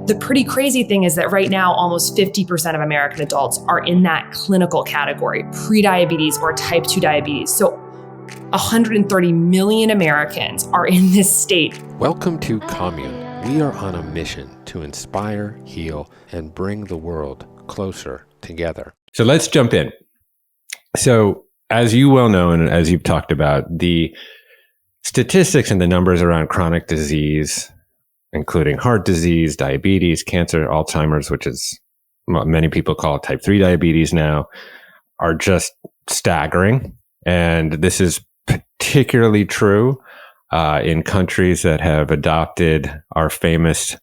the pretty crazy thing is that right now, almost 50% of American adults are in that clinical category, prediabetes or type 2 diabetes. So 130 million Americans are in this state. Welcome to Commune. We are on a mission to inspire, heal, and bring the world closer together. So let's jump in. So as you well know, and as you've talked about, the statistics and the numbers around chronic disease, including heart disease, diabetes, cancer, Alzheimer's, which is what many people call type 3 diabetes now, are just staggering. And this is particularly true in countries that have adopted our famous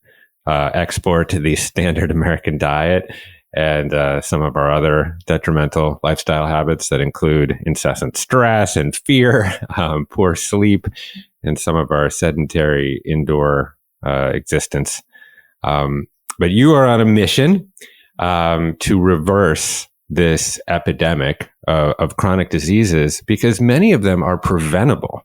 export to the standard American diet and some of our other detrimental lifestyle habits that include incessant stress and fear, poor sleep, and some of our sedentary indoor existence. But you are on a mission to reverse this epidemic of chronic diseases because many of them are preventable.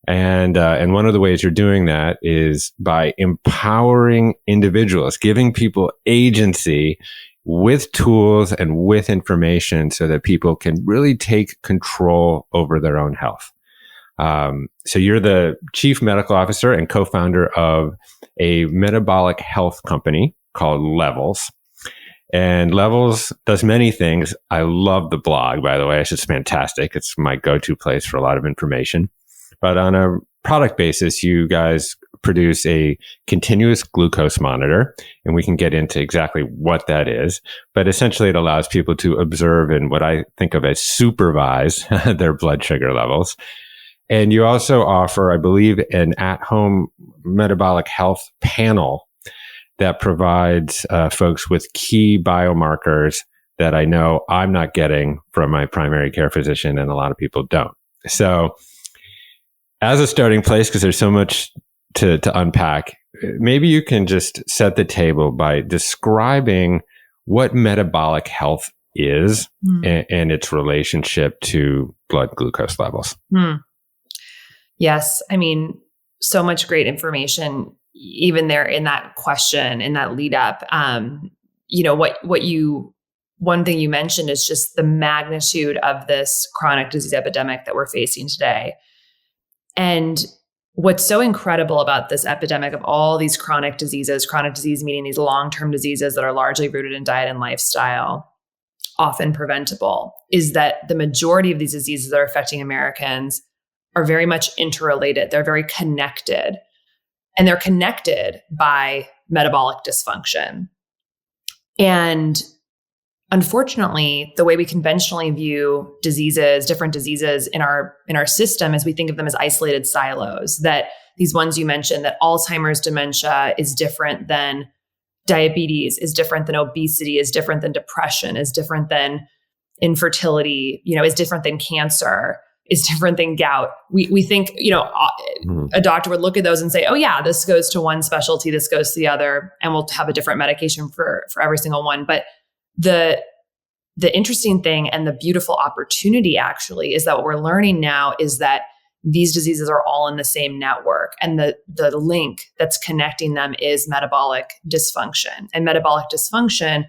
And one of the ways you're doing that is by empowering individuals, giving people agency with tools and with information so that people can really take control over their own health. So you're the chief medical officer and co-founder of a metabolic health company called Levels. And Levels does many things. I love the blog, by the way. It's just fantastic. It's my go-to place for a lot of information. But on a product basis, you guys produce a continuous glucose monitor, and we can get into exactly what that is. But essentially, it allows people to observe and what I think of as supervise their blood sugar levels. And you also offer, I believe, an at-home metabolic health panel that provides folks with key biomarkers that I know I'm not getting from my primary care physician, and a lot of people don't. So as a starting place, because there's so much to unpack, maybe you can just set the table by describing what metabolic health is and its relationship to blood glucose levels. Yes. I mean, so much great information, even there in that question, in that lead up. One thing you mentioned is just the magnitude of this chronic disease epidemic that we're facing today. And what's so incredible about this epidemic of all these chronic disease meaning these long-term diseases that are largely rooted in diet and lifestyle, often preventable, is that the majority of these diseases that are affecting Americans are very much interrelated. They're very connected, and they're connected by metabolic dysfunction. And unfortunately, the way we conventionally view diseases, different diseases in our system, is we think of them as isolated silos, that these ones you mentioned, that Alzheimer's dementia is different than diabetes, is different than obesity, is different than depression, is different than infertility, is different than cancer, is different than gout. We think, a doctor would look at those and say, oh yeah, this goes to one specialty, this goes to the other, and we'll have a different medication for every single one. But the interesting thing and the beautiful opportunity actually is that what we're learning now is that these diseases are all in the same network, and the link that's connecting them is metabolic dysfunction. And metabolic dysfunction,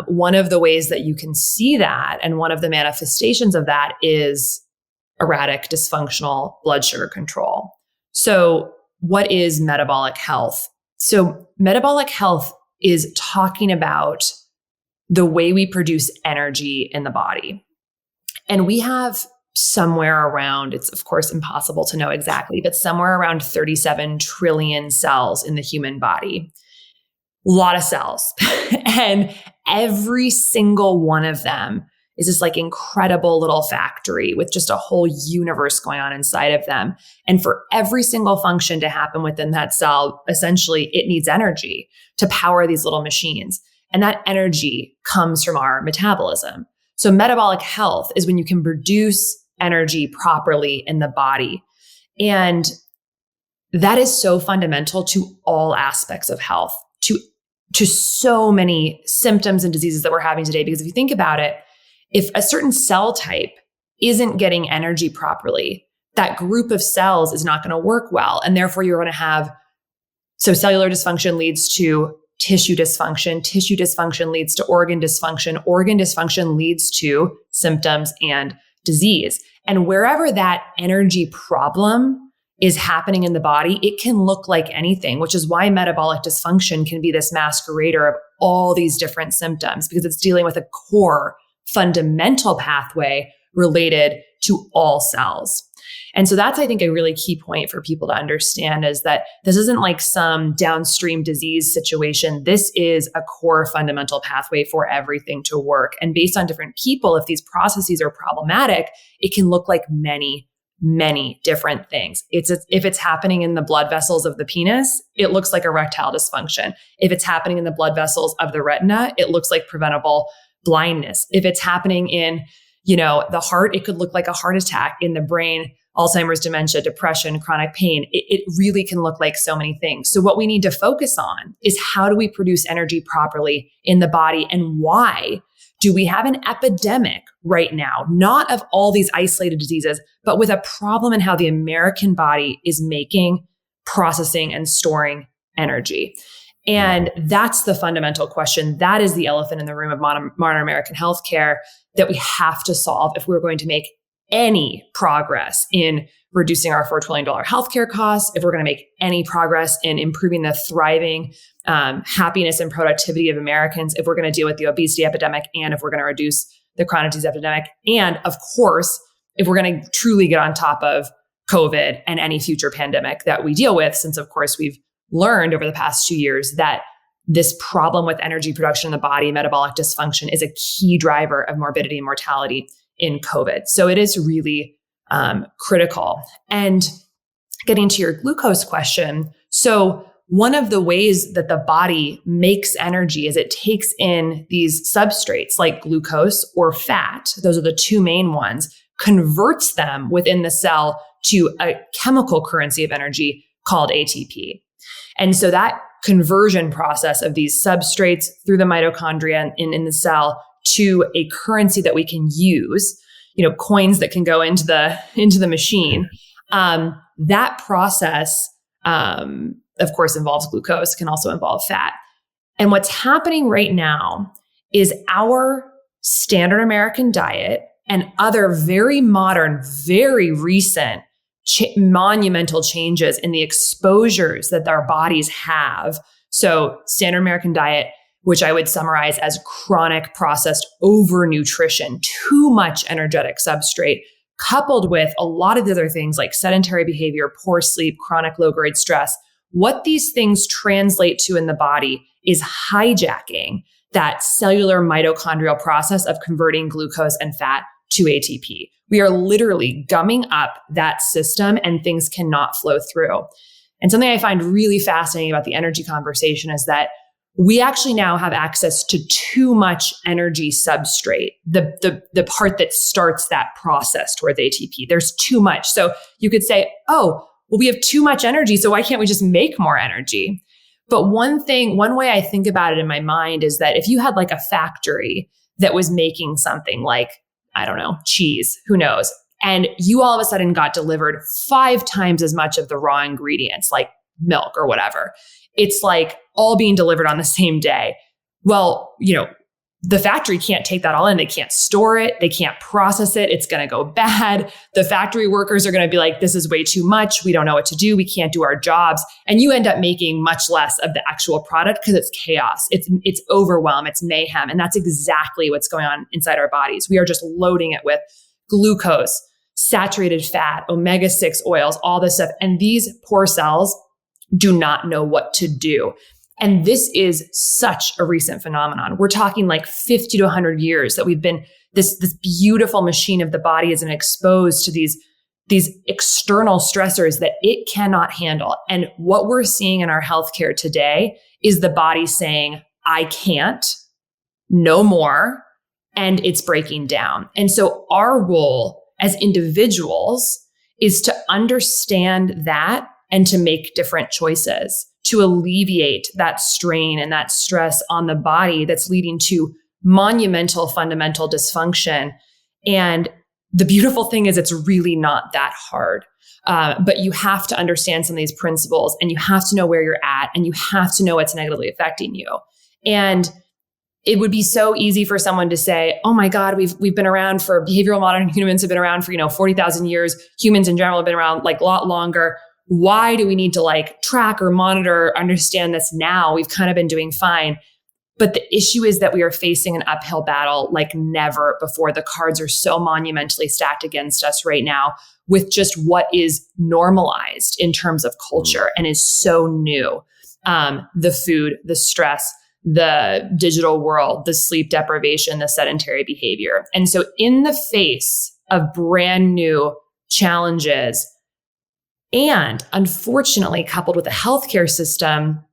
one of the ways that you can see that, and one of the manifestations of that, is erratic, dysfunctional blood sugar control. So what is metabolic health? So metabolic health is talking about the way we produce energy in the body. And we have somewhere around, it's of course impossible to know exactly, but somewhere around 37 trillion cells in the human body. A lot of cells. And every single one of them is this like incredible little factory with just a whole universe going on inside of them. And for every single function to happen within that cell, essentially it needs energy to power these little machines. And that energy comes from our metabolism. So metabolic health is when you can produce energy properly in the body. And that is so fundamental to all aspects of health, to so many symptoms and diseases that we're having today. Because if you think about it, if a certain cell type isn't getting energy properly, that group of cells is not going to work well. And therefore you're going to have So cellular dysfunction leads to tissue dysfunction leads to organ dysfunction leads to symptoms and disease. And wherever that energy problem is happening in the body, it can look like anything, which is why metabolic dysfunction can be this masquerader of all these different symptoms, because it's dealing with a core fundamental pathway related to all cells. And so that's, I think, a really key point for people to understand, is that this isn't like some downstream disease situation. This is a core fundamental pathway for everything to work. And based on different people, if these processes are problematic, it can look like many different things. If it's happening in the blood vessels of the penis, it looks like erectile dysfunction. If it's happening in the blood vessels of the retina, it looks like preventable blindness. If it's happening in, the heart, it could look like a heart attack. In the brain, Alzheimer's, dementia, depression, chronic pain. It really can look like so many things. So what we need to focus on is, how do we produce energy properly in the body, and why do we have an epidemic right now, not of all these isolated diseases, but with a problem in how the American body is making, processing, and storing energy? And that's the fundamental question. That is the elephant in the room of modern American healthcare that we have to solve if we're going to make any progress in reducing our $4 trillion healthcare costs, if we're going to make any progress in improving the thriving happiness and productivity of Americans, if we're going to deal with the obesity epidemic, and if we're going to reduce the chronic disease epidemic, and of course, if we're going to truly get on top of COVID and any future pandemic that we deal with, since of course we've learned over the past 2 years that this problem with energy production in the body, metabolic dysfunction, is a key driver of morbidity and mortality in COVID. So it is really critical. And getting to your glucose question, so one of the ways that the body makes energy is it takes in these substrates like glucose or fat. Those are the two main ones, converts them within the cell to a chemical currency of energy called ATP. And so that conversion process of these substrates through the mitochondria in the cell to a currency that we can use, coins that can go into the machine. That process, of course, involves glucose, can also involve fat. And what's happening right now is our standard American diet and other very modern, very recent monumental changes in the exposures that our bodies have. So standard American diet, which I would summarize as chronic processed overnutrition, too much energetic substrate, coupled with a lot of the other things like sedentary behavior, poor sleep, chronic low-grade stress. What these things translate to in the body is hijacking that cellular mitochondrial process of converting glucose and fat to ATP. We are literally gumming up that system, and things cannot flow through. And something I find really fascinating about the energy conversation is that we actually now have access to too much energy substrate, the part that starts that process towards ATP. There's too much. So you could say, oh, well, we have too much energy, so why can't we just make more energy? But one way I think about it in my mind is that if you had like a factory that was making something like, I don't know, cheese, who knows, and you all of a sudden got delivered 5 times as much of the raw ingredients, like milk or whatever. It's like all being delivered on the same day. Well, the factory can't take that all in. They can't store it. They can't process it. It's going to go bad. The factory workers are going to be like, this is way too much. We don't know what to do. We can't do our jobs. And you end up making much less of the actual product because it's chaos. It's overwhelm. It's mayhem. And that's exactly what's going on inside our bodies. We are just loading it with glucose, saturated fat, omega-6 oils, all this stuff. And these poor cells do not know what to do. And this is such a recent phenomenon. We're talking like 50 to 100 years that we've been, this beautiful machine of the body has been exposed to these external stressors that it cannot handle. And what we're seeing in our healthcare today is the body saying, I can't, no more, and it's breaking down. And so our role as individuals is to understand that and to make different choices to alleviate that strain and that stress on the body that's leading to monumental fundamental dysfunction. And the beautiful thing is it's really not that hard. But you have to understand some of these principles, and you have to know where you're at, and you have to know what's negatively affecting you. And it would be so easy for someone to say, oh my God, we've been around for behavioral modern humans have been around for, 40,000 years. Humans in general have been around like a lot longer. Why do we need to like track or monitor, or understand this now? We've kind of been doing fine. But the issue is that we are facing an uphill battle like never before. The cards are so monumentally stacked against us right now with just what is normalized in terms of culture and is so new. The food, the stress, the digital world, the sleep deprivation, the sedentary behavior. And so in the face of brand new challenges, and unfortunately coupled with a healthcare system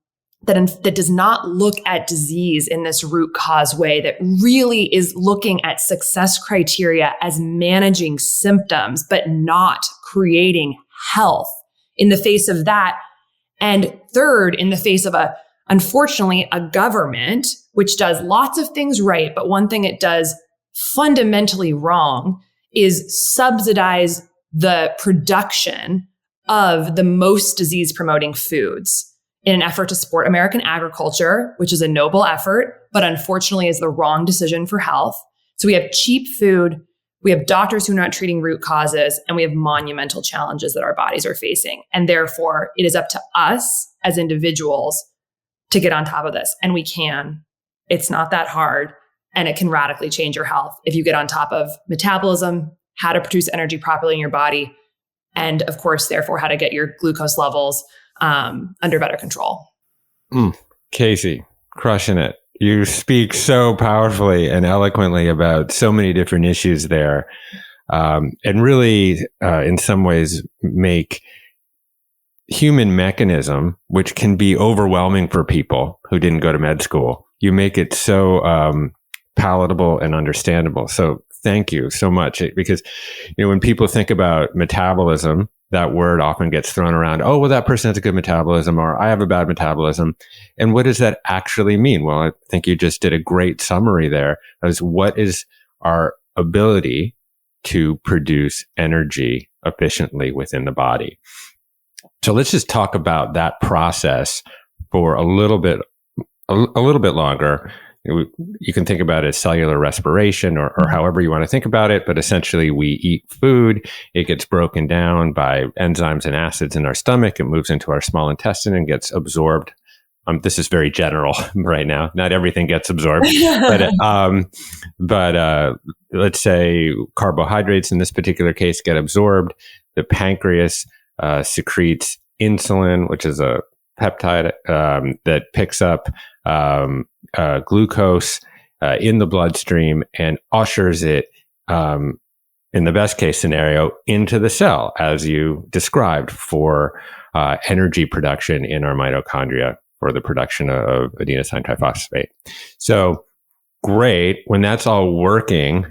that does not look at disease in this root cause way, that really is looking at success criteria as managing symptoms, but not creating health, in the face of that. And third, in the face of unfortunately, a government, which does lots of things right, but one thing it does fundamentally wrong is subsidize the production of the most disease-promoting foods in an effort to support American agriculture, which is a noble effort, but unfortunately is the wrong decision for health. So we have cheap food, we have doctors who are not treating root causes, and we have monumental challenges that our bodies are facing. And therefore, it is up to us as individuals to get on top of this. And we can. It's not that hard. And it can radically change your health if you get on top of metabolism, how to produce energy properly in your body, and of course, therefore, how to get your glucose levels under better control. Casey, crushing it. You speak so powerfully and eloquently about so many different issues there, and really, in some ways, make human mechanism, which can be overwhelming for people who didn't go to med school, you make it so palatable and understandable. So thank you so much. Because, when people think about metabolism, that word often gets thrown around. Oh, well, that person has a good metabolism, or I have a bad metabolism. And what does that actually mean? Well, I think you just did a great summary there as what is our ability to produce energy efficiently within the body. So let's just talk about that process for a little bit longer. You can think about it as cellular respiration or however you want to think about it, but essentially we eat food, it gets broken down by enzymes and acids in our stomach, it moves into our small intestine and gets absorbed. This is very general right now. Not everything gets absorbed, but let's say carbohydrates in this particular case get absorbed. The pancreas secretes insulin, which is a peptide that picks up glucose in the bloodstream and ushers it, in the best case scenario, into the cell, as you described, for energy production in our mitochondria for the production of adenosine triphosphate. So great. When that's all working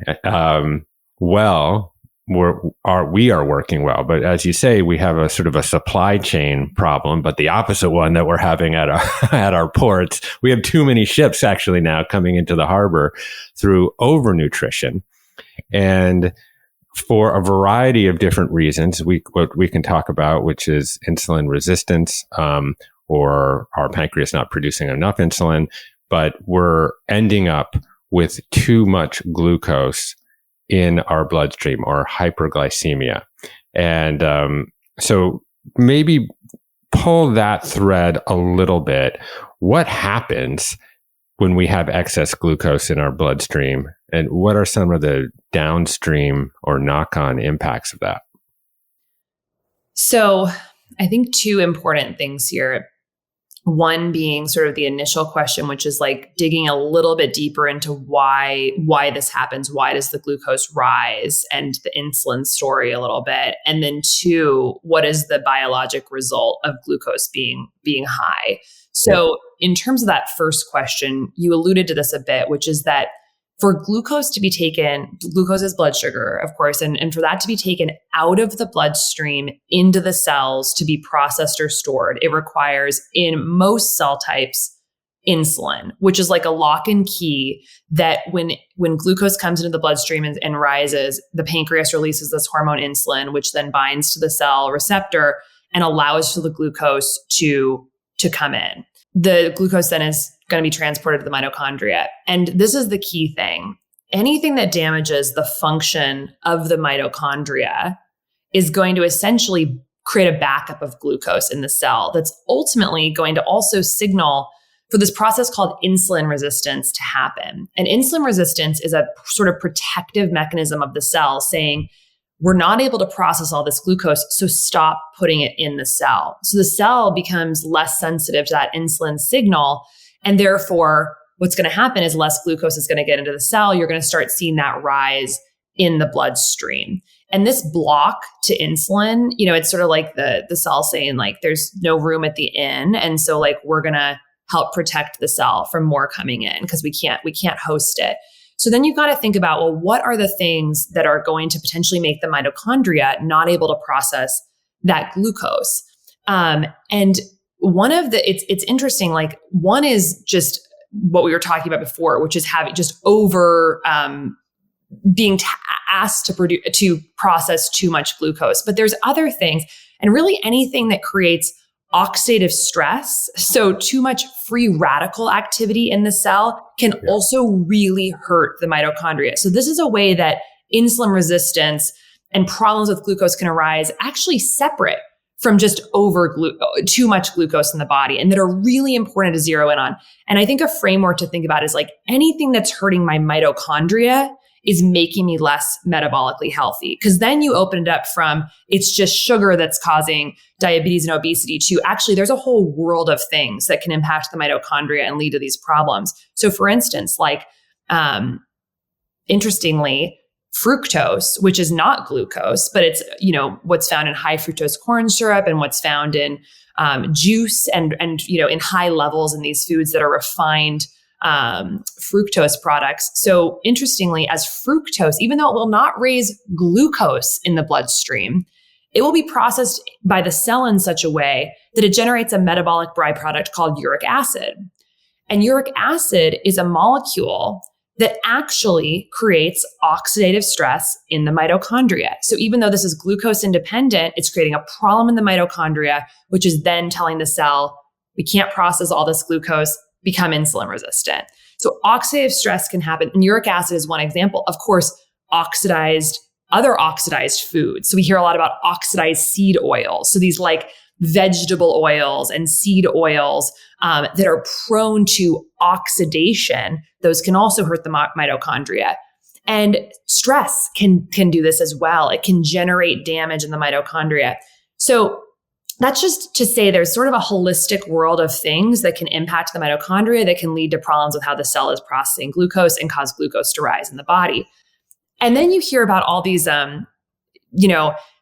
well, we are working well. But as you say, we have a sort of a supply chain problem, but the opposite one that we're having at our ports. We have too many ships actually now coming into the harbor through overnutrition. And for a variety of different reasons, what we can talk about, which is insulin resistance, or our pancreas not producing enough insulin, but we're ending up with too much glucose in our bloodstream, or hyperglycemia. And so maybe pull that thread a little bit. What happens when we have excess glucose in our bloodstream, and what are some of the downstream or knock-on impacts of that? So I think two important things here. One being sort of the initial question, which is like digging a little bit deeper into why this happens. Why does the glucose rise, and the insulin story a little bit. And then two, what is the biologic result of glucose being high? So in terms of that first question, you alluded to this a bit, which is that for glucose to be taken, glucose is blood sugar, of course, and for that to be taken out of the bloodstream into the cells to be processed or stored, it requires, in most cell types, insulin, which is like a lock and key that when glucose comes into the bloodstream and rises, the pancreas releases this hormone insulin, which then binds to the cell receptor and allows for the glucose to come in. The glucose then is going to be transported to the mitochondria. And this is the key thing. Anything that damages the function of the mitochondria is going to essentially create a backup of glucose in the cell that's ultimately going to also signal for this process called insulin resistance to happen. And insulin resistance is a sort of protective mechanism of the cell saying, we're not able to process all this glucose, so stop putting it in the cell. So the cell becomes less sensitive to that insulin signal. And therefore, what's going to happen is less glucose is going to get into the cell. You're going to start seeing that rise in the bloodstream. And this block to insulin, it's sort of like the cell saying like, there's no room at the inn. And so like, we're going to help protect the cell from more coming in because we can't host it. So then you've got to think about, well, what are the things that are going to potentially make the mitochondria not able to process that glucose? And one of it's interesting, like one is just what we were talking about before, which is having just being asked to process too much glucose. But there's other things, and really anything that creates oxidative stress, so too much free radical activity in the cell can also really hurt the mitochondria. So this is a way that insulin resistance and problems with glucose can arise actually separate from just too much glucose in the body, and that are really important to zero in on. And I think a framework to think about is like anything that's hurting my mitochondria is making me less metabolically healthy. Because then you open it up from it's just sugar that's causing diabetes and obesity to actually there's a whole world of things that can impact the mitochondria and lead to these problems. So for instance, like interestingly, fructose, which is not glucose, but it's what's found in high fructose corn syrup and what's found in juice and in high levels in these foods that are refined fructose products. So interestingly, as fructose, even though it will not raise glucose in the bloodstream, it will be processed by the cell in such a way that it generates a metabolic byproduct called uric acid. And uric acid is a molecule that actually creates oxidative stress in the mitochondria. So even though this is glucose independent, it's creating a problem in the mitochondria, which is then telling the cell, we can't process all this glucose, become insulin resistant. So oxidative stress can happen. And uric acid is one example. Of course, other oxidized foods. So we hear a lot about oxidized seed oils. So these like vegetable oils and seed oils that are prone to oxidation, those can also hurt the mitochondria. And stress can do this as well. It can generate damage in the mitochondria. So that's just to say there's sort of a holistic world of things that can impact the mitochondria that can lead to problems with how the cell is processing glucose and cause glucose to rise in the body. And then you hear about all these,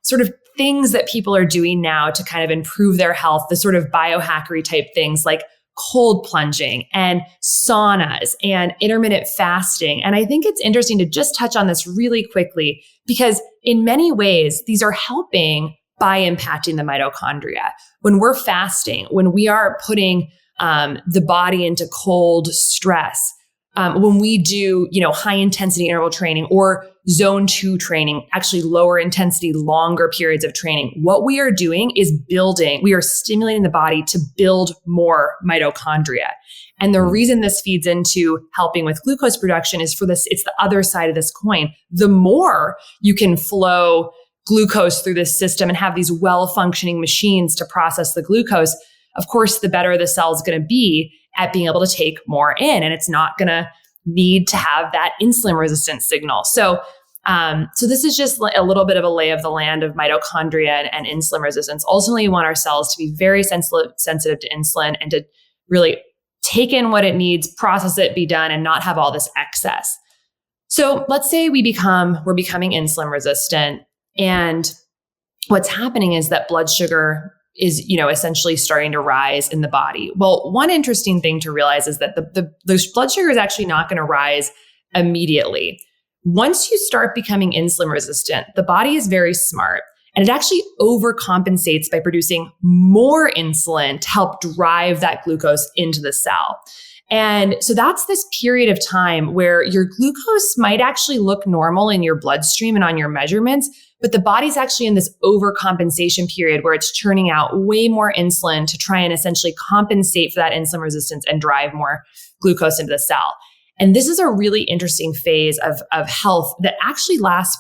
sort of things that people are doing now to kind of improve their health, the sort of biohackery type things like cold plunging and saunas and intermittent fasting. And I think it's interesting to just touch on this really quickly because in many ways, these are helping by impacting the mitochondria. When we're fasting, when we are putting the body into cold stress, when we do, high intensity interval training or zone 2 training, actually lower intensity, longer periods of training, what we are doing is we are stimulating the body to build more mitochondria. And the reason this feeds into helping with glucose production is it's the other side of this coin. The more you can flow glucose through this system and have these well-functioning machines to process the glucose, of course, the better the cell is going to be at being able to take more in, and it's not going to need to have that insulin resistance signal. So this is just a little bit of a lay of the land of mitochondria and insulin resistance. Ultimately, we want our cells to be very sensitive to insulin and to really take in what it needs, process it, be done, and not have all this excess. So let's say we're becoming insulin resistant, and what's happening is that blood sugar is, essentially starting to rise in the body. Well, one interesting thing to realize is that the blood sugar is actually not going to rise immediately. Once you start becoming insulin resistant, the body is very smart And it actually overcompensates by producing more insulin to help drive that glucose into the cell. And so that's this period of time where your glucose might actually look normal in your bloodstream and on your measurements, but the body's actually in this overcompensation period where it's churning out way more insulin to try and essentially compensate for that insulin resistance and drive more glucose into the cell. And this is a really interesting phase of health that actually lasts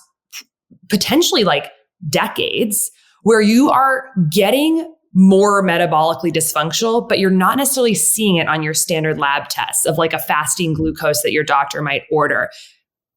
potentially like decades, where you are getting more metabolically dysfunctional, but you're not necessarily seeing it on your standard lab tests of like a fasting glucose that your doctor might order.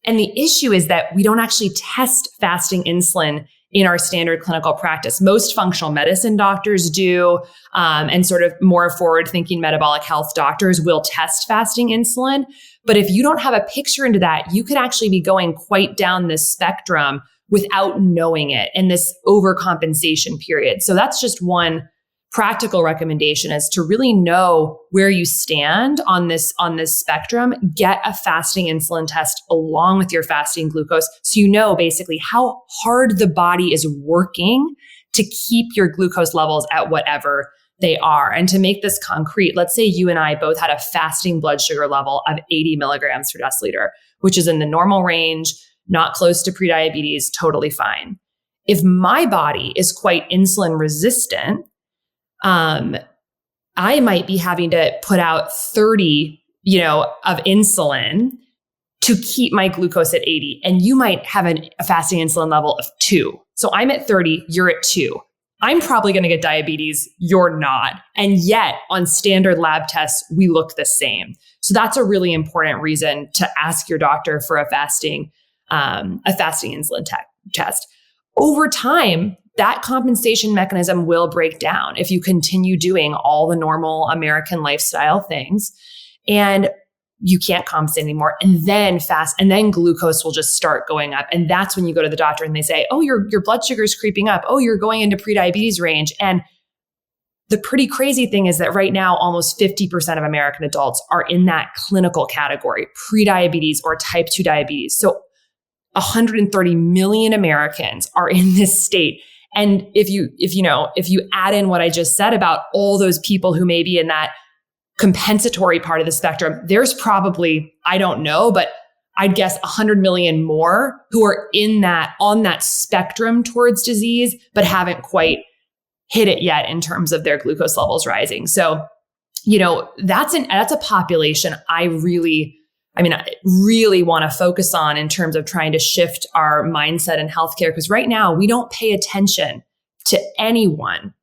And the issue is that we don't actually test fasting insulin in our standard clinical practice. Most functional medicine doctors do, and sort of more forward-thinking metabolic health doctors will test fasting insulin. But if you don't have a picture into that, you could actually be going quite down this spectrum without knowing it in this overcompensation period. So that's just one practical recommendation, is to really know where you stand on this spectrum. Get a fasting insulin test along with your fasting glucose, so you know basically how hard the body is working to keep your glucose levels at whatever they are. And to make this concrete, let's say you and I both had a fasting blood sugar level of 80 milligrams per deciliter, which is in the normal range, not close to prediabetes, totally fine. If my body is quite insulin resistant, I might be having to put out 30, of insulin to keep my glucose at 80. And you might have a fasting insulin level of 2. So I'm at 30, you're at 2. I'm probably going to get diabetes, you're not. And yet on standard lab tests, we look the same. So that's a really important reason to ask your doctor for a fasting insulin test. Over time, that compensation mechanism will break down if you continue doing all the normal American lifestyle things and you can't compensate anymore. And then glucose will just start going up. And that's when you go to the doctor and they say, oh, your blood sugar is creeping up. Oh, you're going into prediabetes range. And the pretty crazy thing is that right now, almost 50% of American adults are in that clinical category, prediabetes or type 2 diabetes. So 130 million Americans are in this state. And if you add in what I just said about all those people who may be in that compensatory part of the spectrum, there's probably, I don't know, but I'd guess 100 million more who are on that spectrum towards disease, but haven't quite hit it yet in terms of their glucose levels rising. So, that's a population I really want to focus on in terms of trying to shift our mindset in healthcare, because right now we don't pay attention to anyone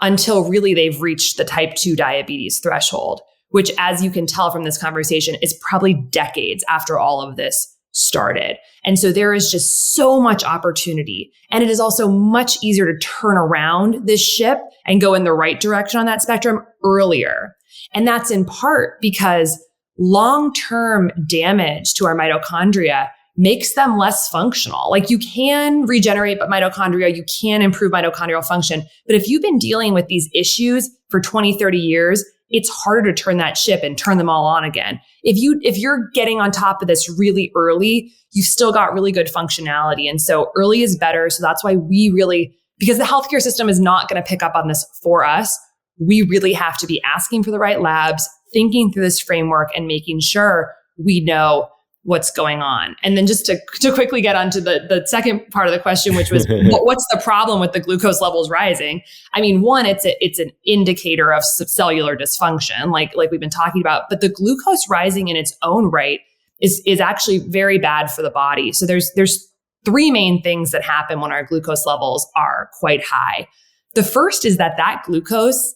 until really they've reached the type 2 diabetes threshold, which, as you can tell from this conversation, is probably decades after all of this started. And so there is just so much opportunity. And it is also much easier to turn around this ship and go in the right direction on that spectrum earlier. And that's in part because long-term damage to our mitochondria makes them less functional. Like, you can regenerate mitochondria, you can improve mitochondrial function. But if you've been dealing with these issues for 20, 30 years, it's harder to turn that ship and turn them all on again. If you're getting on top of this really early, you've still got really good functionality. And so early is better. So that's why because the healthcare system is not going to pick up on this for us, we really have to be asking for the right labs, thinking through this framework, and making sure we know what's going on. And then just to quickly get onto the second part of the question, which was what's the problem with the glucose levels rising? I mean, one, it's an indicator of cellular dysfunction, like we've been talking about, but the glucose rising in its own right is actually very bad for the body. So there's three main things that happen when our glucose levels are quite high. The first is that glucose,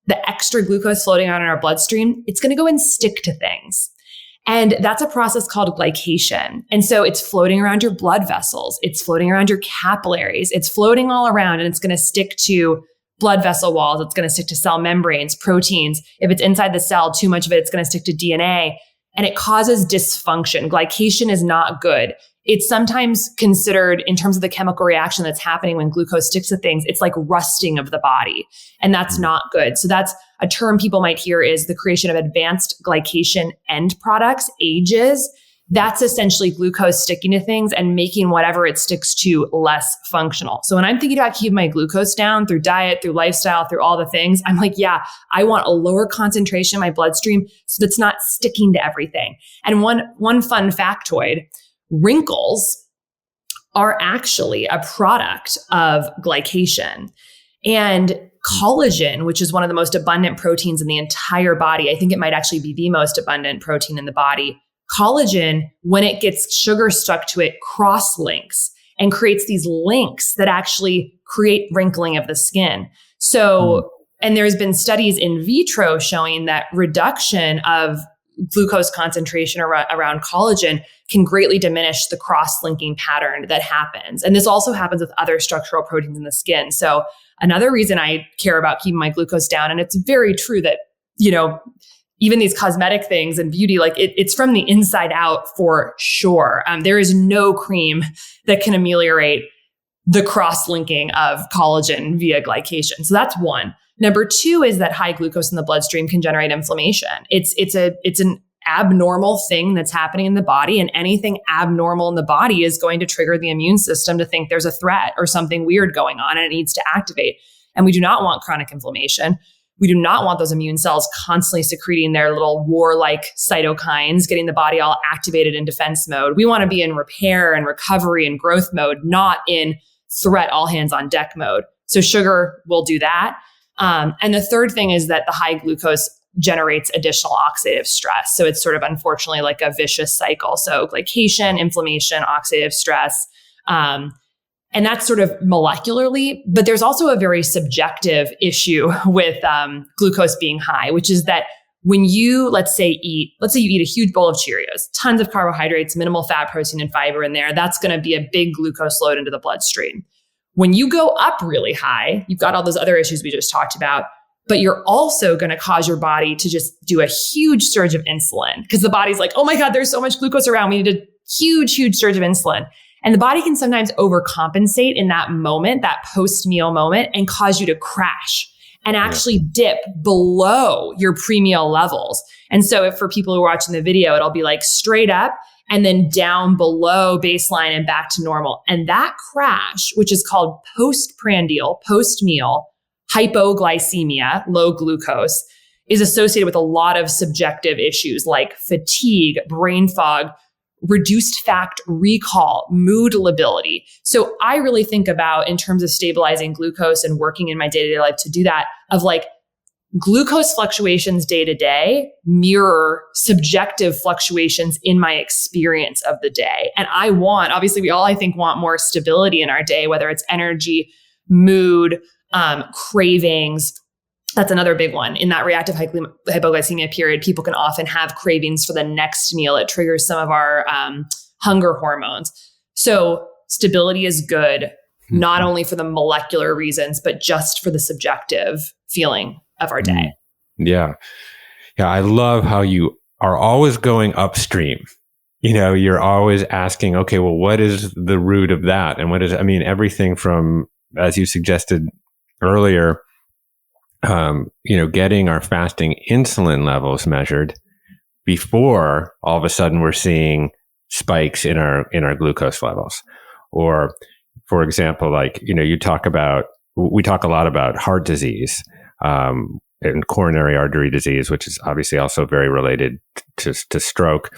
the extra glucose floating around in our bloodstream, it's going to go and stick to things. And that's a process called glycation. And so it's floating around your blood vessels. It's floating around your capillaries. It's floating all around, and it's going to stick to blood vessel walls. It's going to stick to cell membranes, proteins. If it's inside the cell, too much of it's going to stick to DNA, and it causes dysfunction. Glycation is not good. It's sometimes considered, in terms of the chemical reaction that's happening when glucose sticks to things, it's like rusting of the body. And that's not good. So that's a term people might hear, is the creation of advanced glycation end products, AGEs. that's essentially glucose sticking to things and making whatever it sticks to less functional. So when I'm thinking about keeping my glucose down through diet, through lifestyle, through all the things, I'm like, yeah, I want a lower concentration in my bloodstream so it's not sticking to everything. And one fun factoid, wrinkles are actually a product of glycation. And collagen, which is one of the most abundant proteins in the entire body, I think it might actually be the most abundant protein in the body. Collagen, when it gets sugar stuck to it, cross-links and creates these links that actually create wrinkling of the skin. So, and there's been studies in vitro showing that reduction of glucose concentration around collagen can greatly diminish the cross-linking pattern that happens. And this also happens with other structural proteins in the skin. So another reason I care about keeping my glucose down, and it's very true that, even these cosmetic things and beauty, like it's from the inside out for sure. There is no cream that can ameliorate the cross-linking of collagen via glycation. So that's one. Number two is that high glucose in the bloodstream can generate inflammation. It's an abnormal thing that's happening in the body, and anything abnormal in the body is going to trigger the immune system to think there's a threat or something weird going on and it needs to activate. And we do not want chronic inflammation. We do not want those immune cells constantly secreting their little warlike cytokines, getting the body all activated in defense mode. We want to be in repair and recovery and growth mode, not in threat, all hands on deck mode. So sugar will do that. And the third thing is that the high glucose generates additional oxidative stress. So it's sort of unfortunately like a vicious cycle. So glycation, inflammation, oxidative stress. And that's sort of molecularly, but there's also a very subjective issue with glucose being high, which is that when you, let's say you eat a huge bowl of Cheerios, tons of carbohydrates, minimal fat, protein, and fiber in there, that's going to be a big glucose load into the bloodstream. When you go up really high, you've got all those other issues we just talked about, but you're also going to cause your body to just do a huge surge of insulin because the body's like, oh my God, there's so much glucose around. We need a huge, huge surge of insulin. And the body can sometimes overcompensate in that moment, that post-meal moment, and cause you to crash and actually dip below your pre-meal levels. And so if for people who are watching the video, it'll be like straight up and then down below baseline and back to normal. And that crash, which is called postprandial, post-meal hypoglycemia, low glucose, is associated with a lot of subjective issues like fatigue, brain fog, reduced fat recall, mood lability. So I really think about, in terms of stabilizing glucose and working in my day-to-day life to do that, of like glucose fluctuations day to day mirror subjective fluctuations in my experience of the day. And obviously we all, I think, want more stability in our day, whether it's energy, mood, cravings. That's another big one. In that reactive hypoglycemia period, people can often have cravings for the next meal. It triggers some of our hunger hormones. So stability is good, not only for the molecular reasons, but just for the subjective feeling of our day. Yeah. Yeah. I love how you are always going upstream. You're always asking, okay, well, what is the root of that? And everything from, as you suggested earlier, getting our fasting insulin levels measured before all of a sudden we're seeing spikes in our glucose levels. Or, for example, we talk a lot about heart disease, and coronary artery disease, which is obviously also very related to stroke.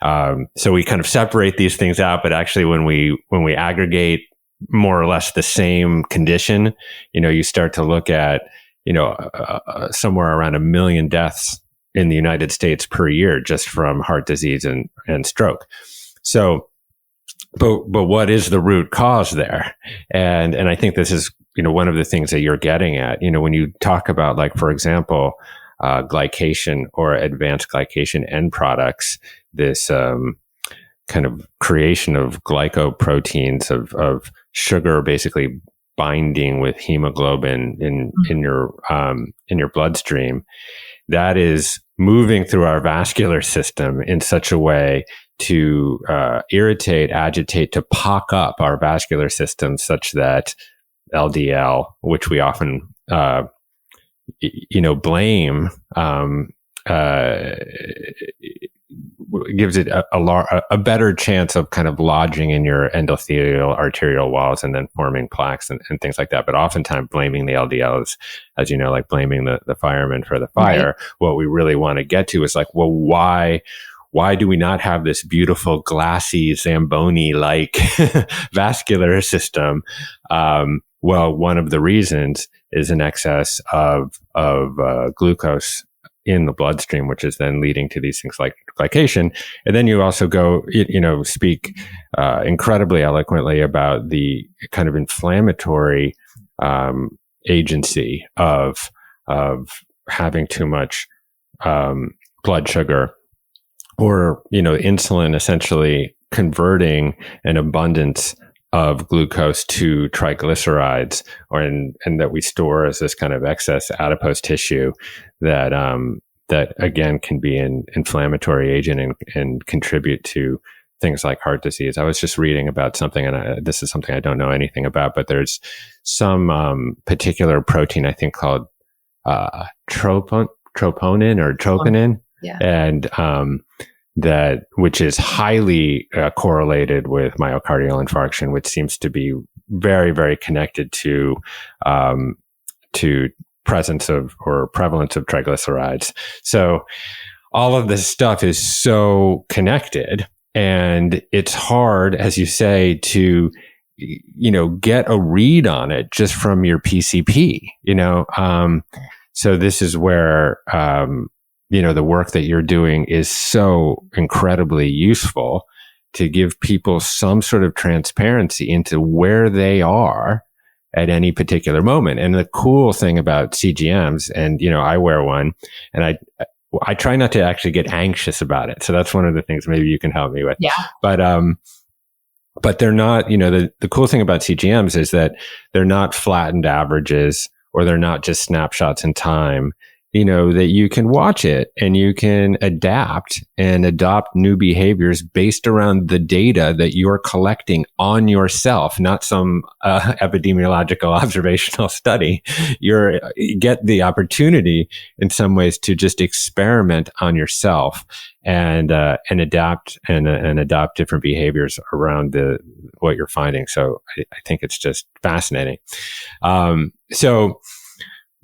So we kind of separate these things out, but actually when we aggregate more or less the same condition, you start to look at somewhere around 1 million deaths in the United States per year just from heart disease and stroke. So, but what is the root cause there? And I think this is, one of the things that you're getting at, when you talk about, like, for example, glycation or advanced glycation end products, this kind of creation of glycoproteins of sugar basically binding with hemoglobin in your bloodstream, that is moving through our vascular system in such a way to irritate, agitate, to pock up our vascular system, such that LDL, which we often blame, gives it a better chance of kind of lodging in your endothelial arterial walls and then forming plaques and things like that. But oftentimes blaming the LDLs, as you know, like blaming the fireman for the fire. Right. What we really want to get to is like, well, why do we not have this beautiful glassy Zamboni-like vascular system? Well, one of the reasons is an excess of glucose in the bloodstream, which is then leading to these things like glycation. And then you also speak incredibly eloquently about the kind of inflammatory agency of having too much blood sugar, or insulin essentially converting an abundance of glucose to triglycerides, and that we store as this kind of excess adipose tissue that again can be an inflammatory agent and contribute to things like heart disease. I was just reading about something, and this is something I don't know anything about, but there's some particular protein I think called troponin or troponin, and which is highly correlated with myocardial infarction, which seems to be very, very connected to presence of or prevalence of triglycerides. So all of this stuff is so connected, and it's hard, as you say, to get a read on it just from your PCP. So this is where the work that you're doing is so incredibly useful to give people some sort of transparency into where they are at any particular moment. And the cool thing about CGMs, and, I wear one, and I try not to actually get anxious about it. So that's one of the things maybe you can help me with. Yeah. But they're not, the cool thing about CGMs is that they're not flattened averages, or they're not just snapshots in time. That you can watch it and you can adapt and adopt new behaviors based around the data that you're collecting on yourself, not some epidemiological observational study. You get the opportunity in some ways to just experiment on yourself and adapt and adopt different behaviors around what you're finding. So I think it's just fascinating. So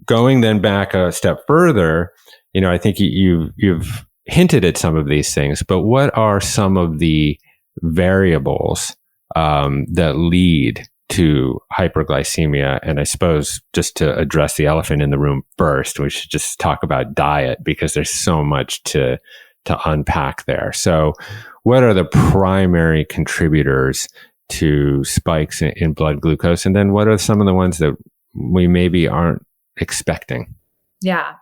going then back a step further, I think you've hinted at some of these things, but what are some of the variables that lead to hyperglycemia? And I suppose just to address the elephant in the room first, we should just talk about diet, because there's so much to unpack there. So what are the primary contributors to spikes in blood glucose? And then what are some of the ones that we maybe aren't expecting? Yeah.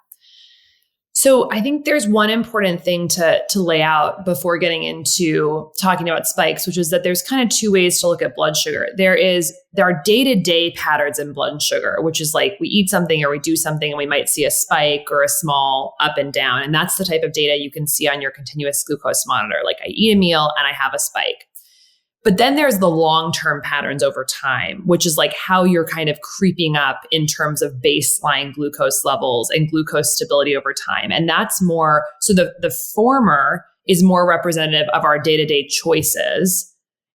So I think there's one important thing to lay out before getting into talking about spikes, which is that there's kind of two ways to look at blood sugar. There are day-to-day patterns in blood sugar, which is like we eat something or we do something and we might see a spike or a small up and down. And that's the type of data you can see on your continuous glucose monitor. Like I eat a meal and I have a spike. But then there's the long-term patterns over time, which is like how you're kind of creeping up in terms of baseline glucose levels and glucose stability over time. And that's more, so the former is more representative of our day-to-day choices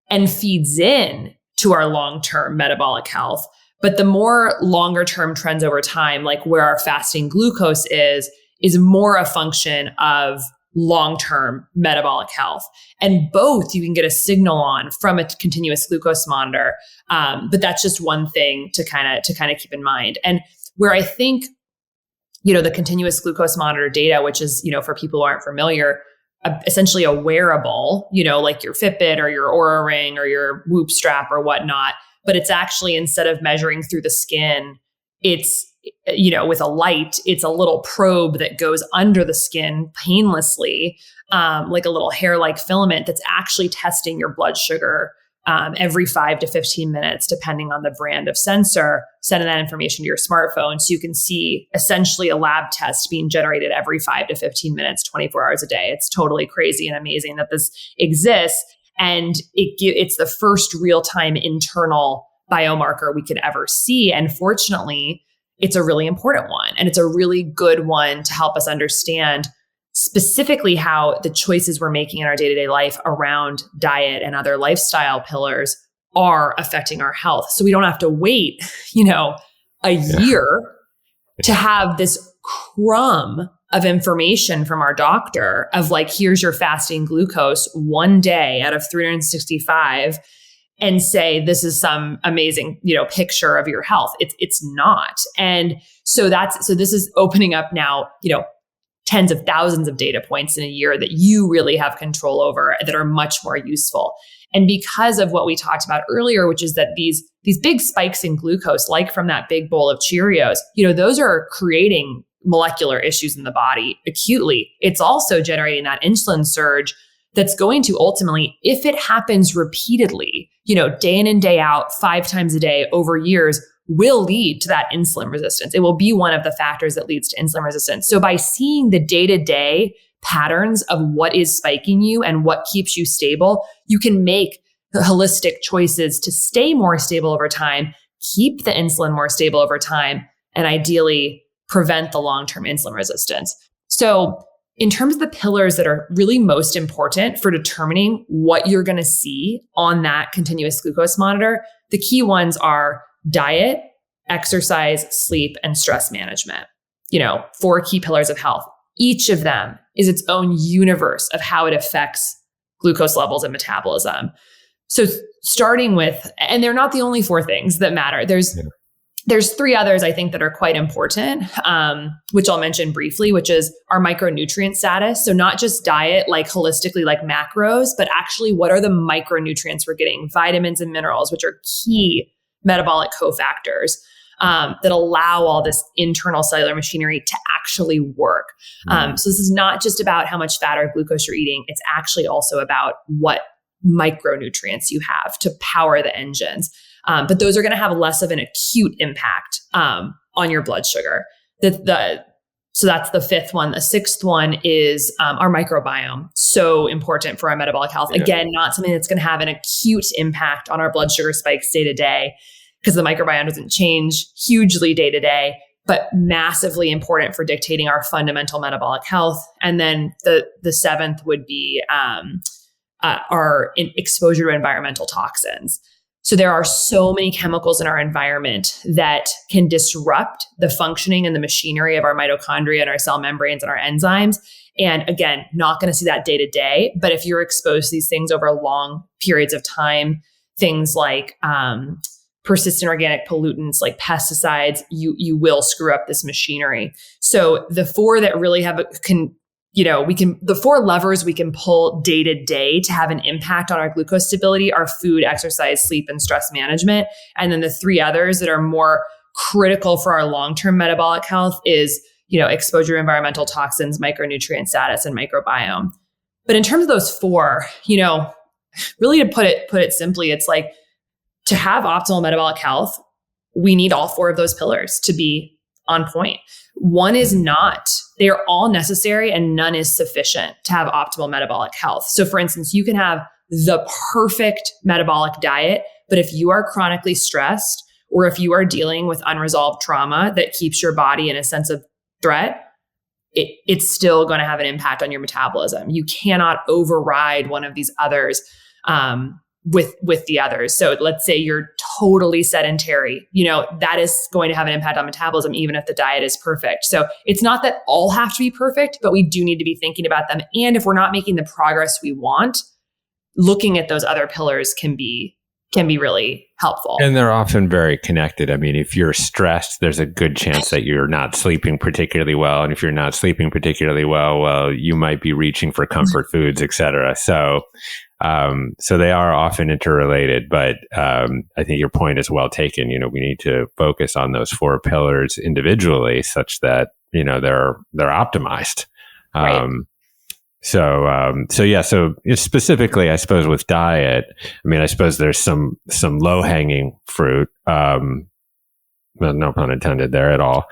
and feeds in to our long-term metabolic health. But the more longer-term trends over time, like where our fasting glucose is more a function of long-term metabolic health. And both you can get a signal on from a continuous glucose monitor. But that's just one thing to kind of keep in mind. And where I think, the continuous glucose monitor data, which is, for people who aren't familiar, essentially a wearable, like your Fitbit or your Oura Ring or your Whoop strap or whatnot. But it's actually, instead of measuring through the skin, it's with a light, it's a little probe that goes under the skin painlessly, like a little hair-like filament that's actually testing your blood sugar every 5 to 15 minutes, depending on the brand of sensor, sending that information to your smartphone. So you can see essentially a lab test being generated every 5 to 15 minutes, 24 hours a day. It's totally crazy and amazing that this exists. And it's the first real-time internal biomarker we could ever see. And fortunately, it's a really important one. And it's a really good one to help us understand specifically how the choices we're making in our day-to-day life around diet and other lifestyle pillars are affecting our health. So we don't have to wait, a year to have this crumb of information from our doctor of like, here's your fasting glucose one day out of 365 and say, this is some amazing, picture of your health. It's not. And so this is opening up now, tens of thousands of data points in a year that you really have control over that are much more useful. And because of what we talked about earlier, which is that these big spikes in glucose, like from that big bowl of Cheerios, those are creating molecular issues in the body acutely. It's also generating that insulin surge that's going to ultimately, if it happens repeatedly, day in and day out, 5 times a day over years, will lead to that insulin resistance. It will be one of the factors that leads to insulin resistance. So by seeing the day-to-day patterns of what is spiking you and what keeps you stable, you can make holistic choices to stay more stable over time, keep the insulin more stable over time, and ideally prevent the long-term insulin resistance. So in terms of the pillars that are really most important for determining what you're going to see on that continuous glucose monitor, the key ones are diet, exercise, sleep, and stress management. 4 key pillars of health. Each of them is its own universe of how it affects glucose levels and metabolism. So starting with, and they're not the only 4 things that matter. There's 3 others I think that are quite important, which I'll mention briefly, which is our micronutrient status. So not just diet, like holistically, like macros, but actually what are the micronutrients we're getting, vitamins and minerals, which are key metabolic cofactors that allow all this internal cellular machinery to actually work. So this is not just about how much fat or glucose you're eating. It's actually also about what micronutrients you have to power the engines. But those are going to have less of an acute impact on your blood sugar. So that's the 5th one. The 6th one is our microbiome. So important for our metabolic health. Yeah. Again, not something that's going to have an acute impact on our blood sugar spikes day to day because the microbiome doesn't change hugely day to day, but massively important for dictating our fundamental metabolic health. And then the 7th would be our exposure to environmental toxins. So there are so many chemicals in our environment that can disrupt the functioning and the machinery of our mitochondria and our cell membranes and our enzymes. And again, not going to see that day to day, but if you're exposed to these things over long periods of time, things like persistent organic pollutants like pesticides, you will screw up this machinery. So the 4 that really the 4 levers we can pull day to day to have an impact on our glucose stability are food, exercise, sleep, and stress management. And then the 3 others that are more critical for our long-term metabolic health is, exposure to environmental toxins, micronutrient status, and microbiome. But in terms of those 4, really to put it simply, it's like to have optimal metabolic health, we need all 4 of those pillars to be on point. One is not. They are all necessary and none is sufficient to have optimal metabolic health. So for instance, you can have the perfect metabolic diet, but if you are chronically stressed or if you are dealing with unresolved trauma that keeps your body in a sense of threat, it's still going to have an impact on your metabolism. You cannot override one of these others with the others. So let's say you're totally sedentary, that is going to have an impact on metabolism, even if the diet is perfect. So it's not that all have to be perfect, but we do need to be thinking about them. And if we're not making the progress we want, looking at those other pillars can be really helpful. And they're often very connected. I mean, if you're stressed, there's a good chance that you're not sleeping particularly well. And if you're not sleeping particularly well, you might be reaching for comfort foods, et cetera. So they are often interrelated, but I think your point is well taken. We need to focus on those 4 pillars individually such that, they're optimized. Right. So specifically, I suppose with diet, I suppose there's some low hanging fruit. Well, no pun intended there at all,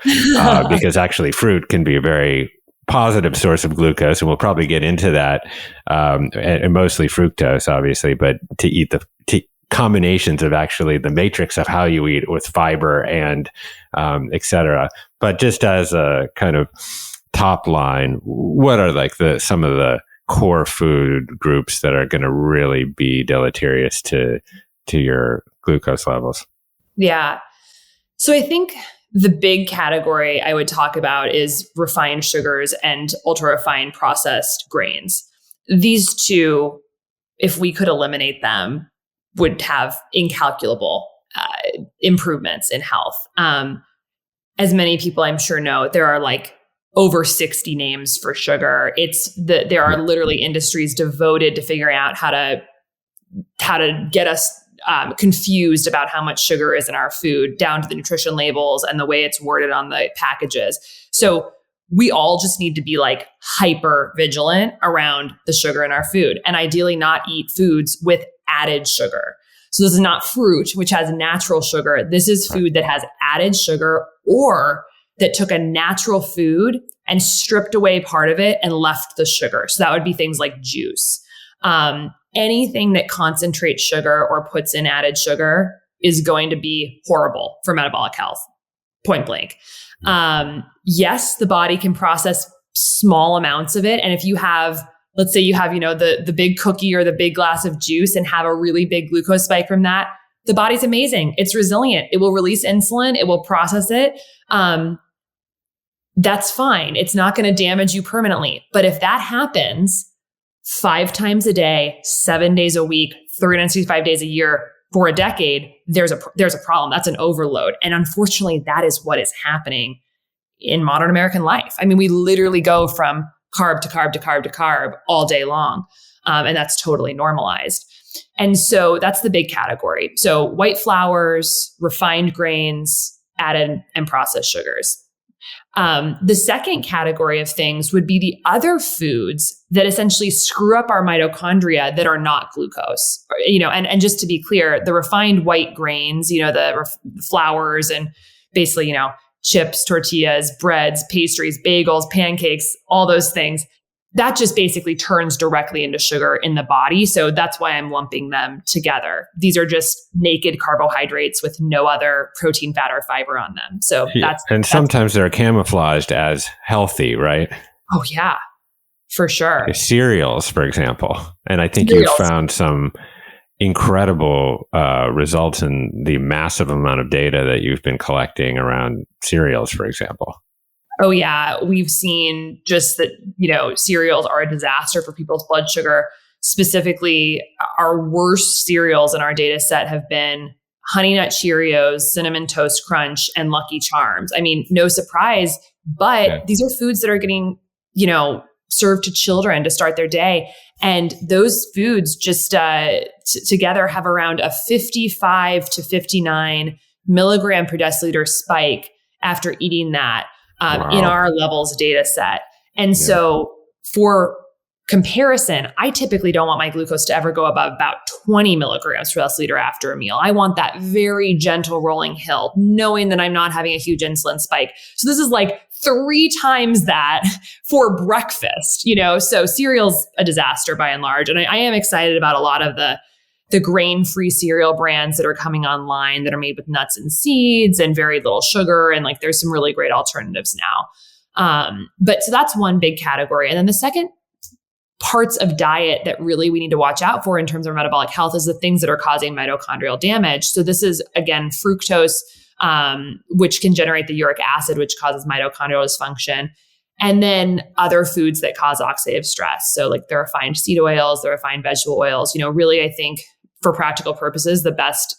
because actually fruit can be a very positive source of glucose, and we'll probably get into that, and mostly fructose, obviously, but to eat the combinations of actually the matrix of how you eat with fiber and et cetera. But just as a kind of top line, what are like some of the core food groups that are going to really be deleterious to your glucose levels? Yeah. So I think the big category I would talk about is refined sugars and ultra refined processed grains. These two, if we could eliminate them, would have incalculable improvements in health. As many people I'm sure know, there are like over 60 names for sugar. There are literally industries devoted to figuring out how to get us confused about how much sugar is in our food, down to the nutrition labels and the way it's worded on the packages. So we all just need to be like hyper vigilant around the sugar in our food, and ideally not eat foods with added sugar. So this is not fruit, which has natural sugar. This is food that has added sugar, or that took a natural food and stripped away part of it and left the sugar. So that would be things like juice. Anything that concentrates sugar or puts in added sugar is going to be horrible for metabolic health, point blank. Yes, the body can process small amounts of it. And if you have, let's say you have, the big cookie or the big glass of juice and have a really big glucose spike from that, the body's amazing. It's resilient. It will release insulin. It will process it. That's fine. It's not going to damage you permanently. But if that happens 5 times a day, 7 days a week, 365 days a year for a decade, there's a problem. That's an overload. And unfortunately, that is what is happening in modern American life. I mean, we literally go from carb to carb to carb to carb all day long. And that's totally normalized. And so that's the big category. So white flours, refined grains, added and processed sugars. The second category of things would be the other foods that essentially screw up our mitochondria that are not glucose. And just to be clear, the refined white grains, the flours and basically, chips, tortillas, breads, pastries, bagels, pancakes, all those things, that just basically turns directly into sugar in the body. So that's why I'm lumping them together. These are just naked carbohydrates with no other protein, fat, or fiber on them. So sometimes they're camouflaged as healthy, right? Oh yeah, for sure. Cereals, for example. And I think you found some incredible results in the massive amount of data that you've been collecting around cereals, for example. Oh yeah, we've seen just that, cereals are a disaster for people's blood sugar. Specifically, our worst cereals in our data set have been Honey Nut Cheerios, Cinnamon Toast Crunch, and Lucky Charms. I mean, no surprise, but these are foods that are getting, served to children to start their day. And those foods just together have around a 55 to 59 milligram per deciliter spike after eating that. In our levels data set. And so for comparison, I typically don't want my glucose to ever go above about 20 milligrams per deciliter after a meal. I want that very gentle rolling hill, knowing that I'm not having a huge insulin spike. So this is like 3 times that for breakfast, so cereal's a disaster by and large. And I am excited about a lot of the grain-free cereal brands that are coming online that are made with nuts and seeds and very little sugar. And like, there's some really great alternatives now. But so that's one big category. And then the second parts of diet that really we need to watch out for in terms of metabolic health is the things that are causing mitochondrial damage. So this is, again, fructose, which can generate the uric acid, which causes mitochondrial dysfunction. And then other foods that cause oxidative stress. So like the refined seed oils, the refined vegetable oils, really, I think for practical purposes, the best,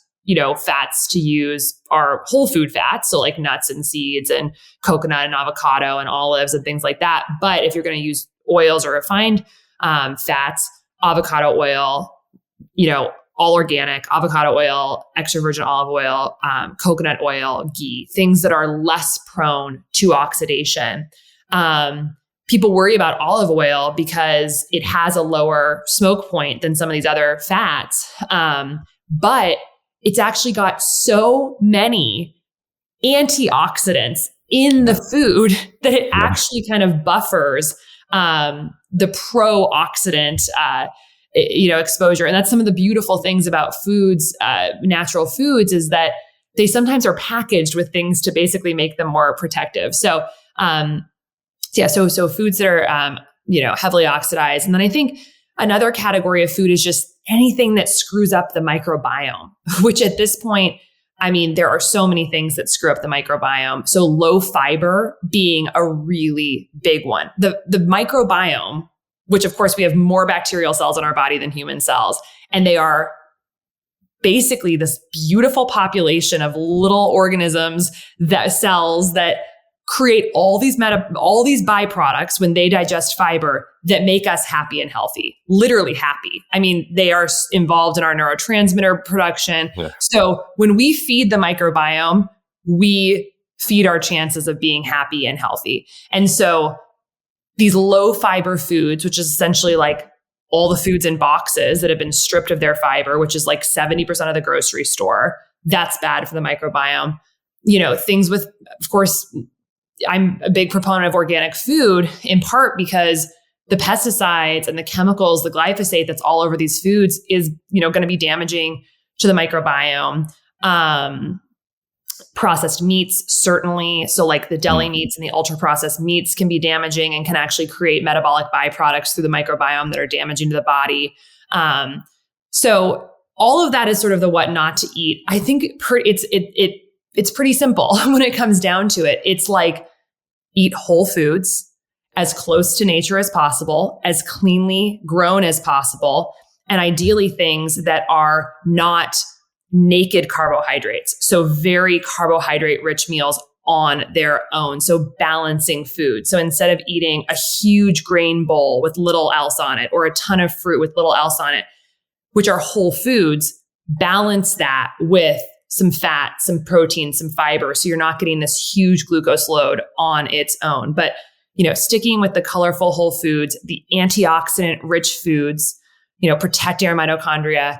fats to use are whole food fats. So like nuts and seeds and coconut and avocado and olives and things like that. But if you're going to use oils or refined fats, avocado oil, all organic avocado oil, extra virgin olive oil, coconut oil, ghee, things that are less prone to oxidation. People worry about olive oil because it has a lower smoke point than some of these other fats. But it's actually got so many antioxidants in the food that it actually kind of buffers the pro-oxidant exposure. And that's some of the beautiful things about foods, natural foods, is that they sometimes are packaged with things to basically make them more protective. So So foods that are, heavily oxidized. And then I think another category of food is just anything that screws up the microbiome, which at this point, I mean, there are so many things that screw up the microbiome. So low fiber being a really big one. The microbiome, which of course we have more bacterial cells in our body than human cells, and they are basically this beautiful population of little organisms, cells that create all these byproducts when they digest fiber that make us happy and healthy, literally happy. I mean, they are involved in our neurotransmitter production. Yeah. So when we feed the microbiome, we feed our chances of being happy and healthy. And so these low fiber foods, which is essentially like all the foods in boxes that have been stripped of their fiber, which is like 70% of the grocery store, that's bad for the microbiome. Things with, of course, I'm a big proponent of organic food, in part because the pesticides and the chemicals, the glyphosate that's all over these foods is, going to be damaging to the microbiome. Processed meats, certainly. So like the deli meats and the ultra processed meats can be damaging and can actually create metabolic byproducts through the microbiome that are damaging to the body. So all of that is sort of the what not to eat. I think it's pretty simple when it comes down to it. It's like eat whole foods as close to nature as possible, as cleanly grown as possible, and ideally things that are not naked carbohydrates. So very carbohydrate rich meals on their own. So balancing food. So instead of eating a huge grain bowl with little else on it, or a ton of fruit with little else on it, which are whole foods, balance that with some fat, some protein, some fiber. So you're not getting this huge glucose load on its own. But, sticking with the colorful whole foods, the antioxidant rich foods, protecting our mitochondria,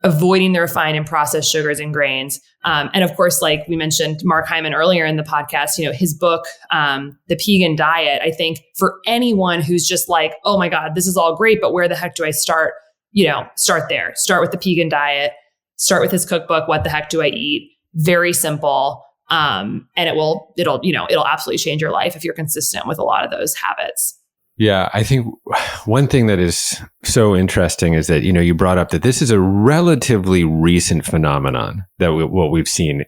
avoiding the refined and processed sugars and grains. And of course, like we mentioned Mark Hyman earlier in the podcast, his book, The Pegan Diet, I think for anyone who's just like, oh my God, this is all great, but where the heck do I start? Start there. Start with The Pegan Diet. Start with his cookbook, What the Heck Do I Eat? Very simple. And it'll absolutely change your life if you're consistent with a lot of those habits. Yeah, I think one thing that is so interesting is that, you brought up that this is a relatively recent phenomenon that what we've seen,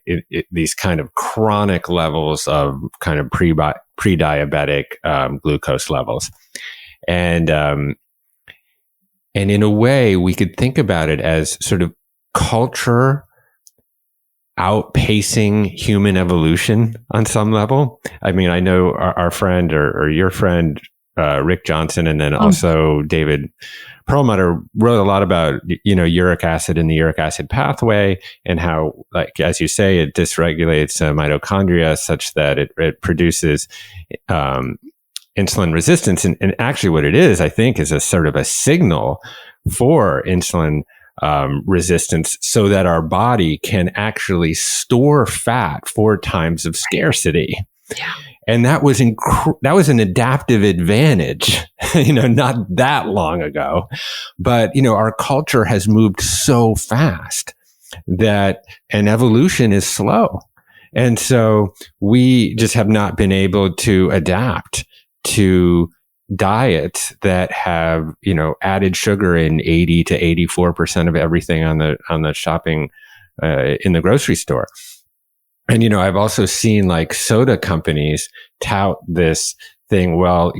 these kind of chronic levels of kind of pre-diabetic glucose levels. And in a way, we could think about it as sort of culture outpacing human evolution on some level. I mean, I know our friend or your friend, Rick Johnson, and then also David Perlmutter wrote a lot about, uric acid and the uric acid pathway, and how, like, as you say, it dysregulates mitochondria such that it produces insulin resistance. And actually what it is, I think, is a sort of a signal for insulin resistance, so that our body can actually store fat 4 times of scarcity. Yeah. And that was an adaptive advantage, not that long ago. But, our culture has moved so fast and evolution is slow. And so we just have not been able to adapt to diets that have, added sugar in 80 to 84% of everything on the shopping, in the grocery store. And, I've also seen like soda companies tout this thing. Well,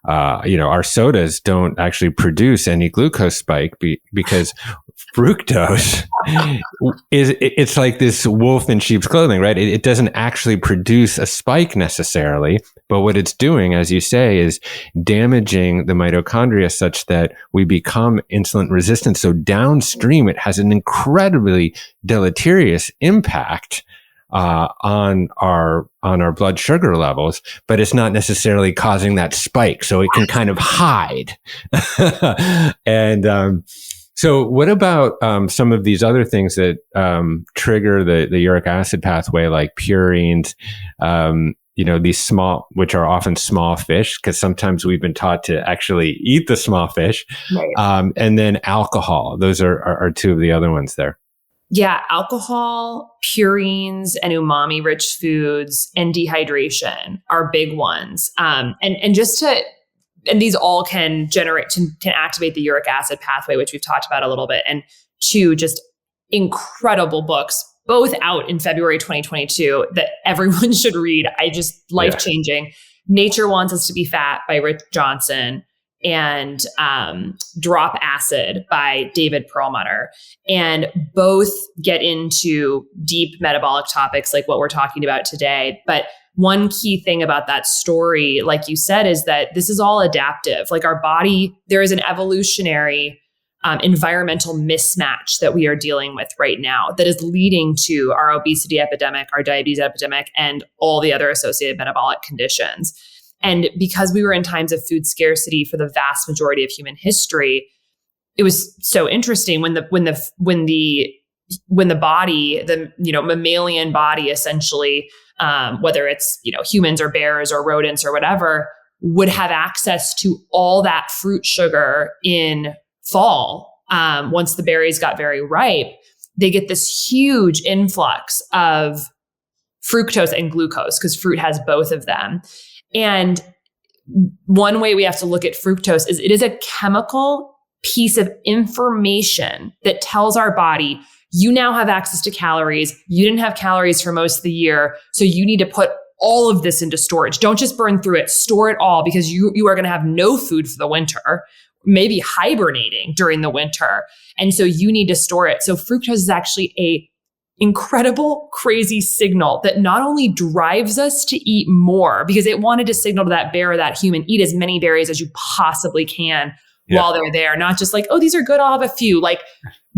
our sodas don't actually produce any glucose spike because fructose it's like this wolf in sheep's clothing, right? It doesn't actually produce a spike necessarily, but what it's doing, as you say, is damaging the mitochondria such that we become insulin resistant. So downstream, it has an incredibly deleterious impact on our blood sugar levels, but it's not necessarily causing that spike. So it can kind of hide. And so what about some of these other things that trigger the uric acid pathway, like purines, these small, which are often small fish, because sometimes we've been taught to actually eat the small fish, right. And then alcohol. Those are 2 of the other ones there. Yeah, alcohol, purines, and umami-rich foods, and dehydration are big ones. And these all can activate the uric acid pathway, which we've talked about a little bit. And two, just incredible books, both out in February 2022 that everyone should read. Life-changing. Nature Wants Us to Be Fat by Rick Johnson, and Drop Acid by David Perlmutter. And both get into deep metabolic topics like what we're talking about today. But one key thing about that story, like you said, is that this is all adaptive. Like our body, there is an evolutionary environmental mismatch that we are dealing with right now that is leading to our obesity epidemic, our diabetes epidemic, and all the other associated metabolic conditions. And because we were in times of food scarcity for the vast majority of human history, it was so interesting when the body, mammalian body, essentially, whether it's humans or bears or rodents or whatever, would have access to all that fruit sugar in fall. Once the berries got very ripe, they get this huge influx of fructose and glucose because fruit has both of them. And one way we have to look at fructose is it is a chemical piece of information that tells our body, you now have access to calories. You didn't have calories for most of the year. So you need to put all of this into storage. Don't just burn through it, store it all, because you are going to have no food for the winter, maybe hibernating during the winter. And so you need to store it. So fructose is actually a incredible, crazy signal that not only drives us to eat more, because it wanted to signal to that bear or that human, eat as many berries as you possibly can while they're there. Not just like, oh, these are good, I'll have a few. Like,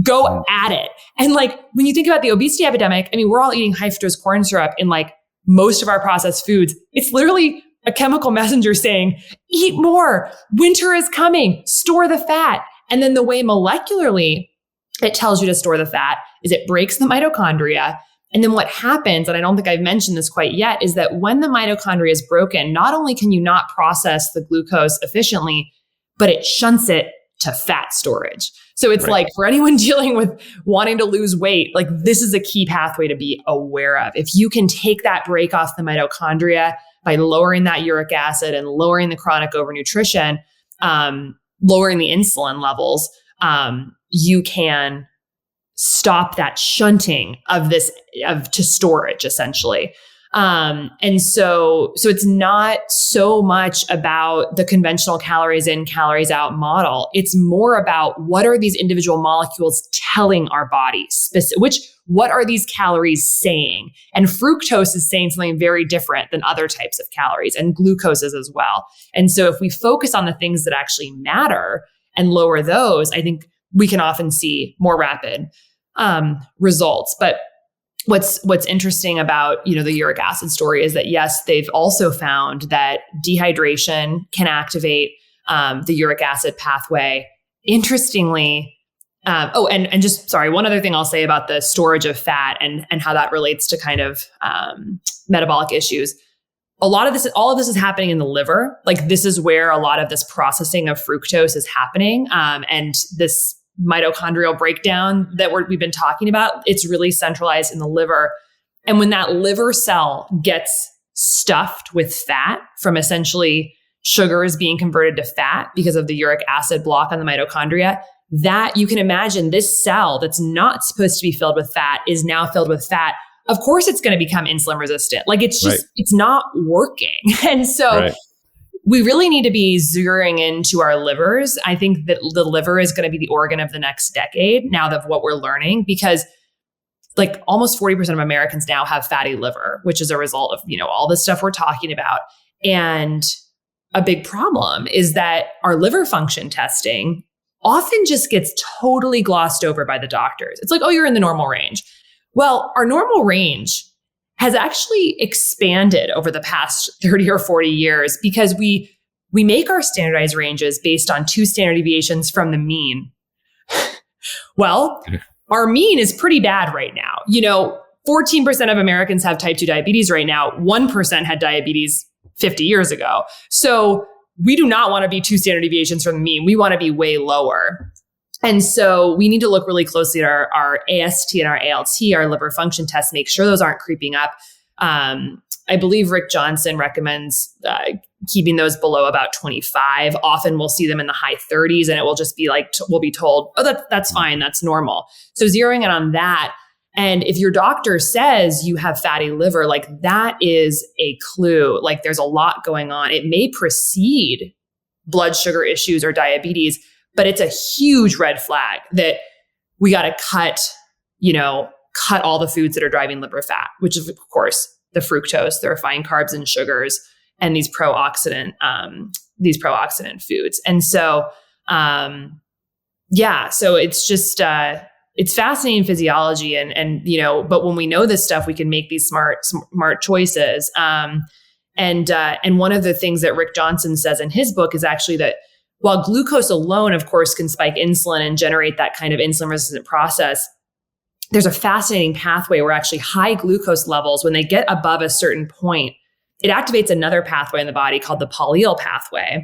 go at it. And like, when you think about the obesity epidemic, I mean, we're all eating high fructose corn syrup in like most of our processed foods. It's literally a chemical messenger saying, eat more, winter is coming, store the fat. And then the way molecularly it tells you to store the fat is it breaks the mitochondria. And then what happens, and I don't think I've mentioned this quite yet, is that when the mitochondria is broken, not only can you not process the glucose efficiently, but it shunts it to fat storage. So it's like for anyone dealing with wanting to lose weight, like this is a key pathway to be aware of. If you can take that break off the mitochondria by lowering that uric acid and lowering the chronic overnutrition, lowering the insulin levels, you can stop that shunting of to storage essentially. And so it's not so much about the conventional calories in, calories out model. It's more about what are these individual molecules telling our body, what are these calories saying? And fructose is saying something very different than other types of calories, and glucose is as well. And so if we focus on the things that actually matter and lower those, I think we can often see more rapid results. But what's interesting about, the uric acid story is that, yes, they've also found that dehydration can activate the uric acid pathway. Interestingly, one other thing I'll say about the storage of fat and how that relates to kind of metabolic issues. All of this is happening in the liver. Like this is where a lot of this processing of fructose is happening. And this mitochondrial breakdown that we've been talking about, it's really centralized in the liver. And when that liver cell gets stuffed with fat from essentially sugars being converted to fat because of the uric acid block on the mitochondria, that you can imagine this cell that's not supposed to be filled with fat is now filled with fat. Of course, it's going to become insulin resistant. Like it's just, It's not working. And so we really need to be zeroing into our livers. I think that the liver is going to be the organ of the next decade now of what we're learning, because like almost 40% of Americans now have fatty liver, which is a result of, all the stuff we're talking about. And a big problem is that our liver function testing often just gets totally glossed over by the doctors. It's like, oh, you're in the normal range. Well, our normal range has actually expanded over the past 30 or 40 years because we make our standardized ranges based on 2 standard deviations from the mean. Well, our mean is pretty bad right now. 14% of Americans have type 2 diabetes right now. 1% had diabetes 50 years ago. So we do not want to be 2 standard deviations from the mean. We want to be way lower. And so we need to look really closely at our AST and our ALT, our liver function tests, make sure those aren't creeping up. I believe Rick Johnson recommends keeping those below about 25. Often we'll see them in the high 30s, and it will just be like, we'll be told, oh, that's fine, that's normal. So zeroing in on that. And if your doctor says you have fatty liver, like that is a clue. Like there's a lot going on. It may precede blood sugar issues or diabetes, but it's a huge red flag that we got to cut all the foods that are driving liver fat, which is of course the fructose, the refined carbs and sugars, and these pro-oxidant foods. And so, so it's just, it's fascinating physiology and, but when we know this stuff, we can make these smart choices. And one of the things that Rick Johnson says in his book is actually that while glucose alone, of course, can spike insulin and generate that kind of insulin resistant process, there's a fascinating pathway where actually high glucose levels, when they get above a certain point, it activates another pathway in the body called the polyol pathway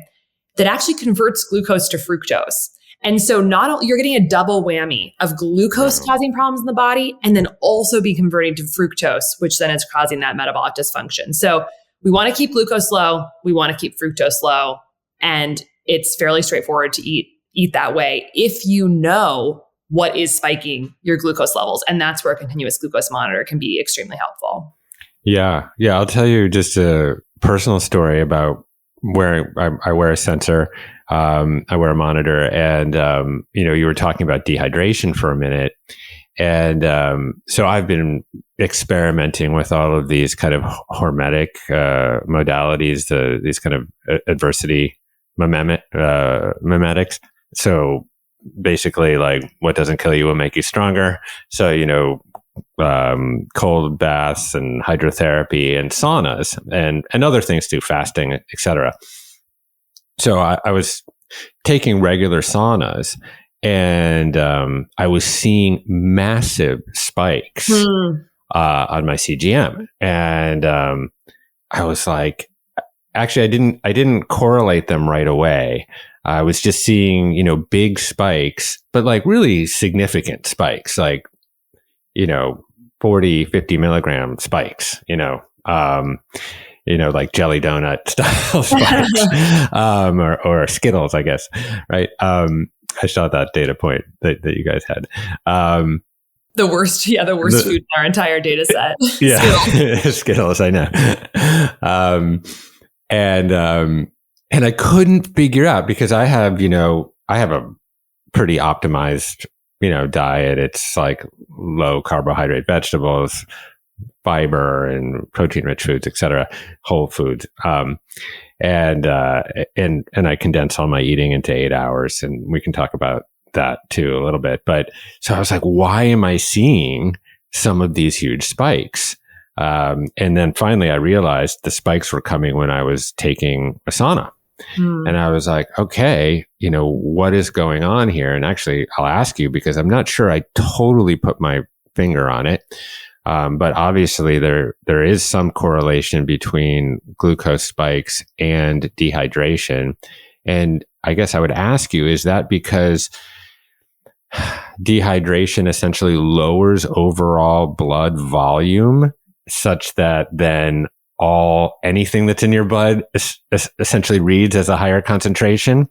that actually converts glucose to fructose. And so you're getting a double whammy of glucose causing problems in the body and then also be converting to fructose, which then is causing that metabolic dysfunction. So we want to keep glucose low. We want to keep fructose low. And it's fairly straightforward to eat that way if you know what is spiking your glucose levels. And that's where a continuous glucose monitor can be extremely helpful. Yeah. I'll tell you just a personal story about where I wear a sensor. I wear a monitor and, you were talking about dehydration for a minute. And so I've been experimenting with all of these kind of hormetic modalities, these kind of adversity mimetics. So basically, like what doesn't kill you will make you stronger. So, cold baths and hydrotherapy and saunas and other things too, fasting, etc. So I was taking regular saunas and I was seeing massive spikes on my CGM. And I was like, actually, I didn't correlate them right away. I was just seeing, big spikes, but like really significant spikes, like, 40, 50 milligram spikes, like jelly donut style spikes, or Skittles, I guess. Right. I saw that data point that you guys had. The worst food in our entire data set. Yeah. Skittles, I know. And I couldn't figure out because I have a pretty optimized, diet. It's like low carbohydrate vegetables, fiber and protein rich foods, etc., whole foods. And I condense all my eating into 8 hours, and we can talk about that too a little bit. But so I was like, why am I seeing some of these huge spikes? And then finally I realized the spikes were coming when I was taking a sauna. And I was like, okay, what is going on here? And actually, I'll ask you because I'm not sure I totally put my finger on it. But obviously there is some correlation between glucose spikes and dehydration. And I guess I would ask you, is that because dehydration essentially lowers overall blood volume such that then anything that's in your blood essentially reads as a higher concentration?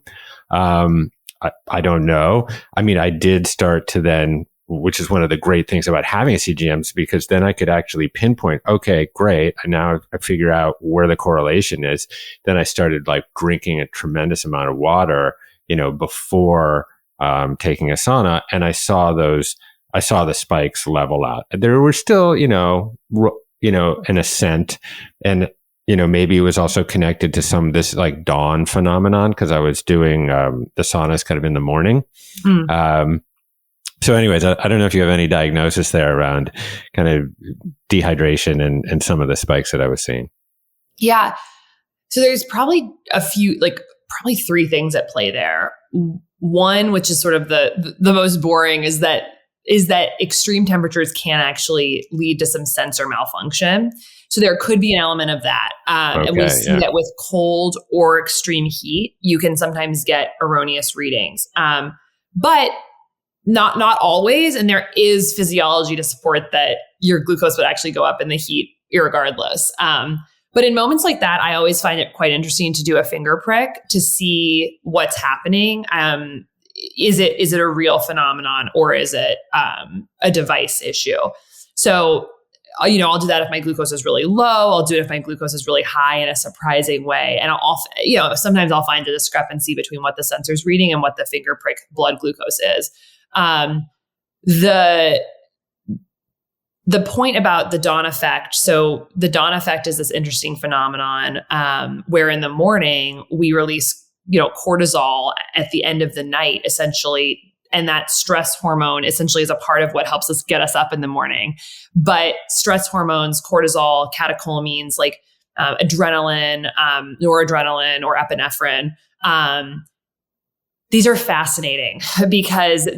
I don't know. I mean, I did start to then, which is one of the great things about having a CGM, because then I could actually pinpoint, okay, great. And now I figure out where the correlation is. Then I started like drinking a tremendous amount of water, before taking a sauna. And I saw the spikes level out. There were still, an ascent, and maybe it was also connected to some of this like dawn phenomenon because I was doing the saunas kind of in the morning. So anyways, I don't know if you have any diagnosis there around kind of dehydration and some of the spikes that I was seeing. Yeah. So there's probably probably three things at play there. One, which is sort of the most boring, is that extreme temperatures can actually lead to some sensor malfunction. So there could be an element of that. And we see that with cold or extreme heat, you can sometimes get erroneous readings. But not always. And there is physiology to support that your glucose would actually go up in the heat irregardless. But in moments like that, I always find it quite interesting to do a finger prick to see what's happening. Is it a real phenomenon, or is it a device issue? So, I'll do that if my glucose is really low. I'll do it if my glucose is really high in a surprising way. And sometimes I'll find a discrepancy between what the sensor's reading and what the finger prick blood glucose is. The point about the dawn effect. So the dawn effect is this interesting phenomenon where in the morning we release, cortisol at the end of the night, essentially. And that stress hormone essentially is a part of what helps us get us up in the morning. But stress hormones, cortisol, catecholamines like adrenaline, noradrenaline, or epinephrine, these are fascinating because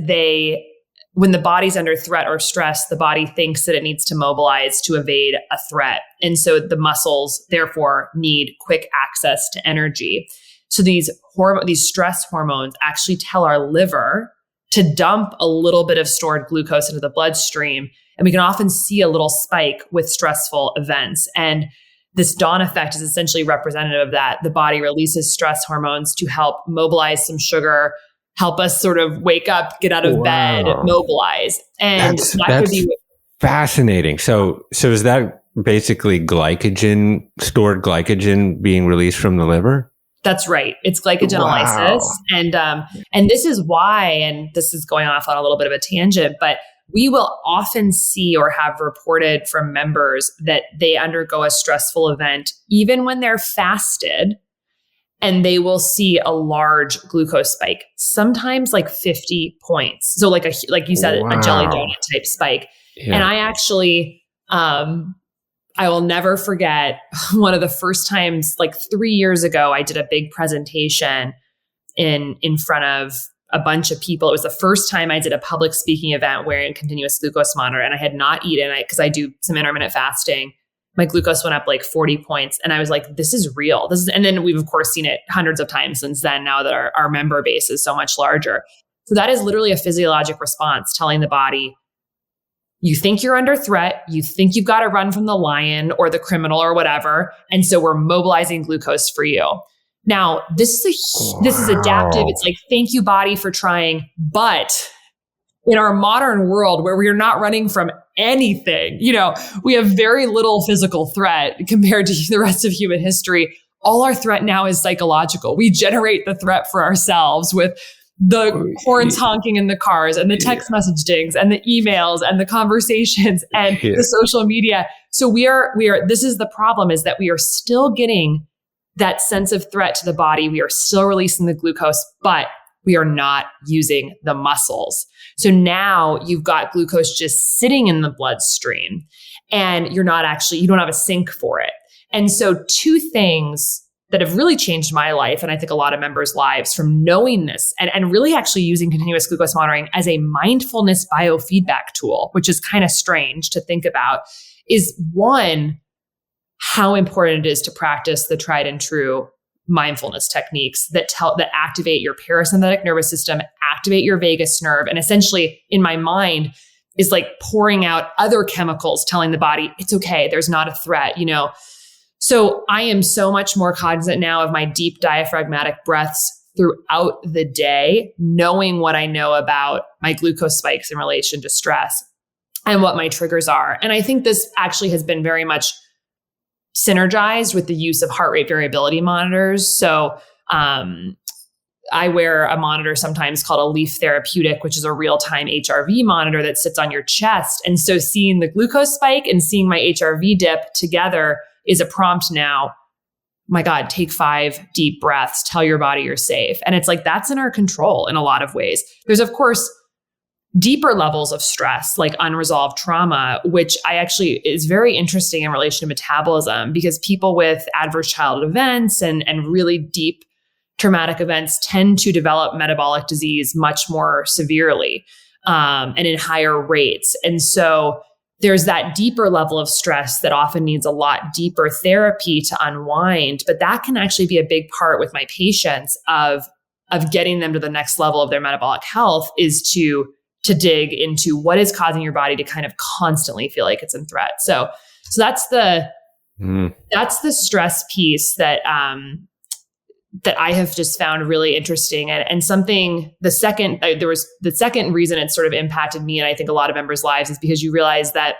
when the body's under threat or stress, the body thinks that it needs to mobilize to evade a threat. And so the muscles, therefore, need quick access to energy. So these stress hormones actually tell our liver to dump a little bit of stored glucose into the bloodstream. And we can often see a little spike with stressful events. And this dawn effect is essentially representative of that. The body releases stress hormones to help mobilize some sugar, help us sort of wake up, get out of bed, mobilize. And that's fascinating. So is that basically stored glycogen being released from the liver? That's right. It's glycogenolysis. Wow. And this is why, and this is going off on a little bit of a tangent, but we will often see or have reported from members that they undergo a stressful event, even when they're fasted, and they will see a large glucose spike, sometimes like 50 points. So like you said, a jelly donut type spike. Yeah. And I actually, I will never forget one of the first times, like 3 years ago, I did a big presentation in front of a bunch of people. It was the first time I did a public speaking event wearing a continuous glucose monitor, and I had not eaten because I do some intermittent fasting. My glucose went up like 40 points. And I was like, this is real. And then we've of course seen it hundreds of times since then, now that our member base is so much larger. So that is literally a physiologic response telling the body, you think you're under threat. You think you've got to run from the lion or the criminal or whatever. And so we're mobilizing glucose for you. Now, this is adaptive. It's like, thank you, body, for trying. But in our modern world where we are not running from anything, we have very little physical threat compared to the rest of human history. All our threat now is psychological. We generate the threat for ourselves with the horns honking in the cars and the text message dings and the emails and the conversations and the social media. So we are, this is the problem, is that we are still getting that sense of threat to the body. We are still releasing the glucose, but we are not using the muscles. So now you've got glucose just sitting in the bloodstream and you don't have a sink for it. And so two things that have really changed my life, and I think a lot of members' lives, from knowing this and really actually using continuous glucose monitoring as a mindfulness biofeedback tool, which is kind of strange to think about, is one, how important it is to practice the tried and true mindfulness techniques that activate your parasympathetic nervous system, activate your vagus nerve, and essentially, in my mind, is like pouring out other chemicals telling the body, it's okay, there's not a threat, So I am so much more cognizant now of my deep diaphragmatic breaths throughout the day, knowing what I know about my glucose spikes in relation to stress and what my triggers are. And I think this actually has been very much synergized with the use of heart rate variability monitors. So I wear a monitor sometimes called a Leaf Therapeutic, which is a real-time HRV monitor that sits on your chest. And so seeing the glucose spike and seeing my HRV dip together is a prompt now. My God, take 5 deep breaths, tell your body you're safe. And it's like, that's in our control in a lot of ways. There's, of course, deeper levels of stress, like unresolved trauma, which is very interesting in relation to metabolism, because people with adverse childhood events and really deep traumatic events tend to develop metabolic disease much more severely and in higher rates. And so there's that deeper level of stress that often needs a lot deeper therapy to unwind. But that can actually be a big part with my patients of getting them to the next level of their metabolic health, is to to dig into what is causing your body to kind of constantly feel like it's in threat. So that's the stress piece that I have just found really interesting. And something, the second reason it sort of impacted me, and I think a lot of members' lives, is because you realize that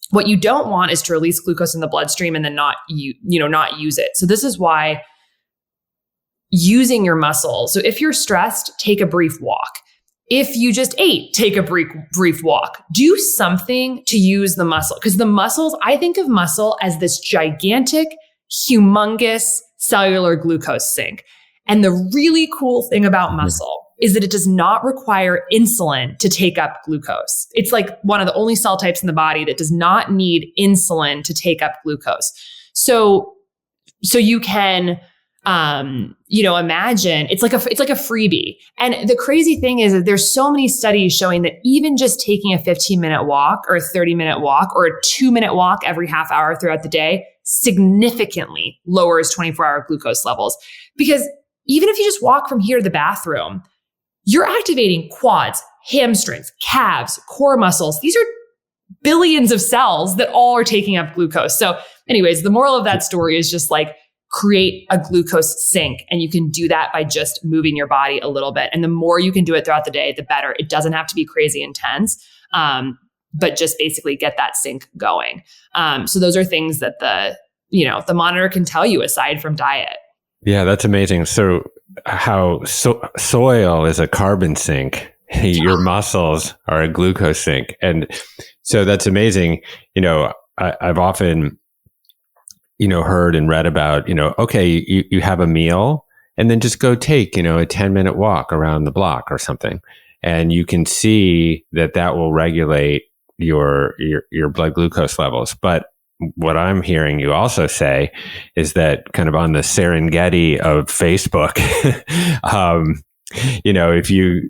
what you don't want is to release glucose in the bloodstream and then not use it. So this is why using your muscles. So if you're stressed, take a brief walk. If you just ate, take a brief walk. Do something to use the muscle. Because the muscles, I think of muscle as this gigantic, humongous cellular glucose sink. And the really cool thing about muscle is that it does not require insulin to take up glucose. It's like one of the only cell types in the body that does not need insulin to take up glucose. So you can imagine it's like a freebie. And the crazy thing is that there's so many studies showing that even just taking a 15-minute walk or a 30-minute walk or a 2-minute walk every half hour throughout the day significantly lowers 24-hour glucose levels. Because even if you just walk from here to the bathroom, you're activating quads, hamstrings, calves, core muscles. These are billions of cells that all are taking up glucose. So anyways, the moral of that story is just like, create a glucose sink. And you can do that by just moving your body a little bit. And the more you can do it throughout the day, the better. It doesn't have to be crazy intense, but just basically get that sink going. So those are things that the monitor can tell you aside from diet. Yeah, that's amazing. So how soil is a carbon sink, your muscles are a glucose sink. And so that's amazing. I've often heard and read about, okay, you have a meal and then just go take, a 10-minute walk around the block or something. And you can see that will regulate your blood glucose levels. But what I'm hearing you also say is that kind of on the Serengeti of Facebook, if you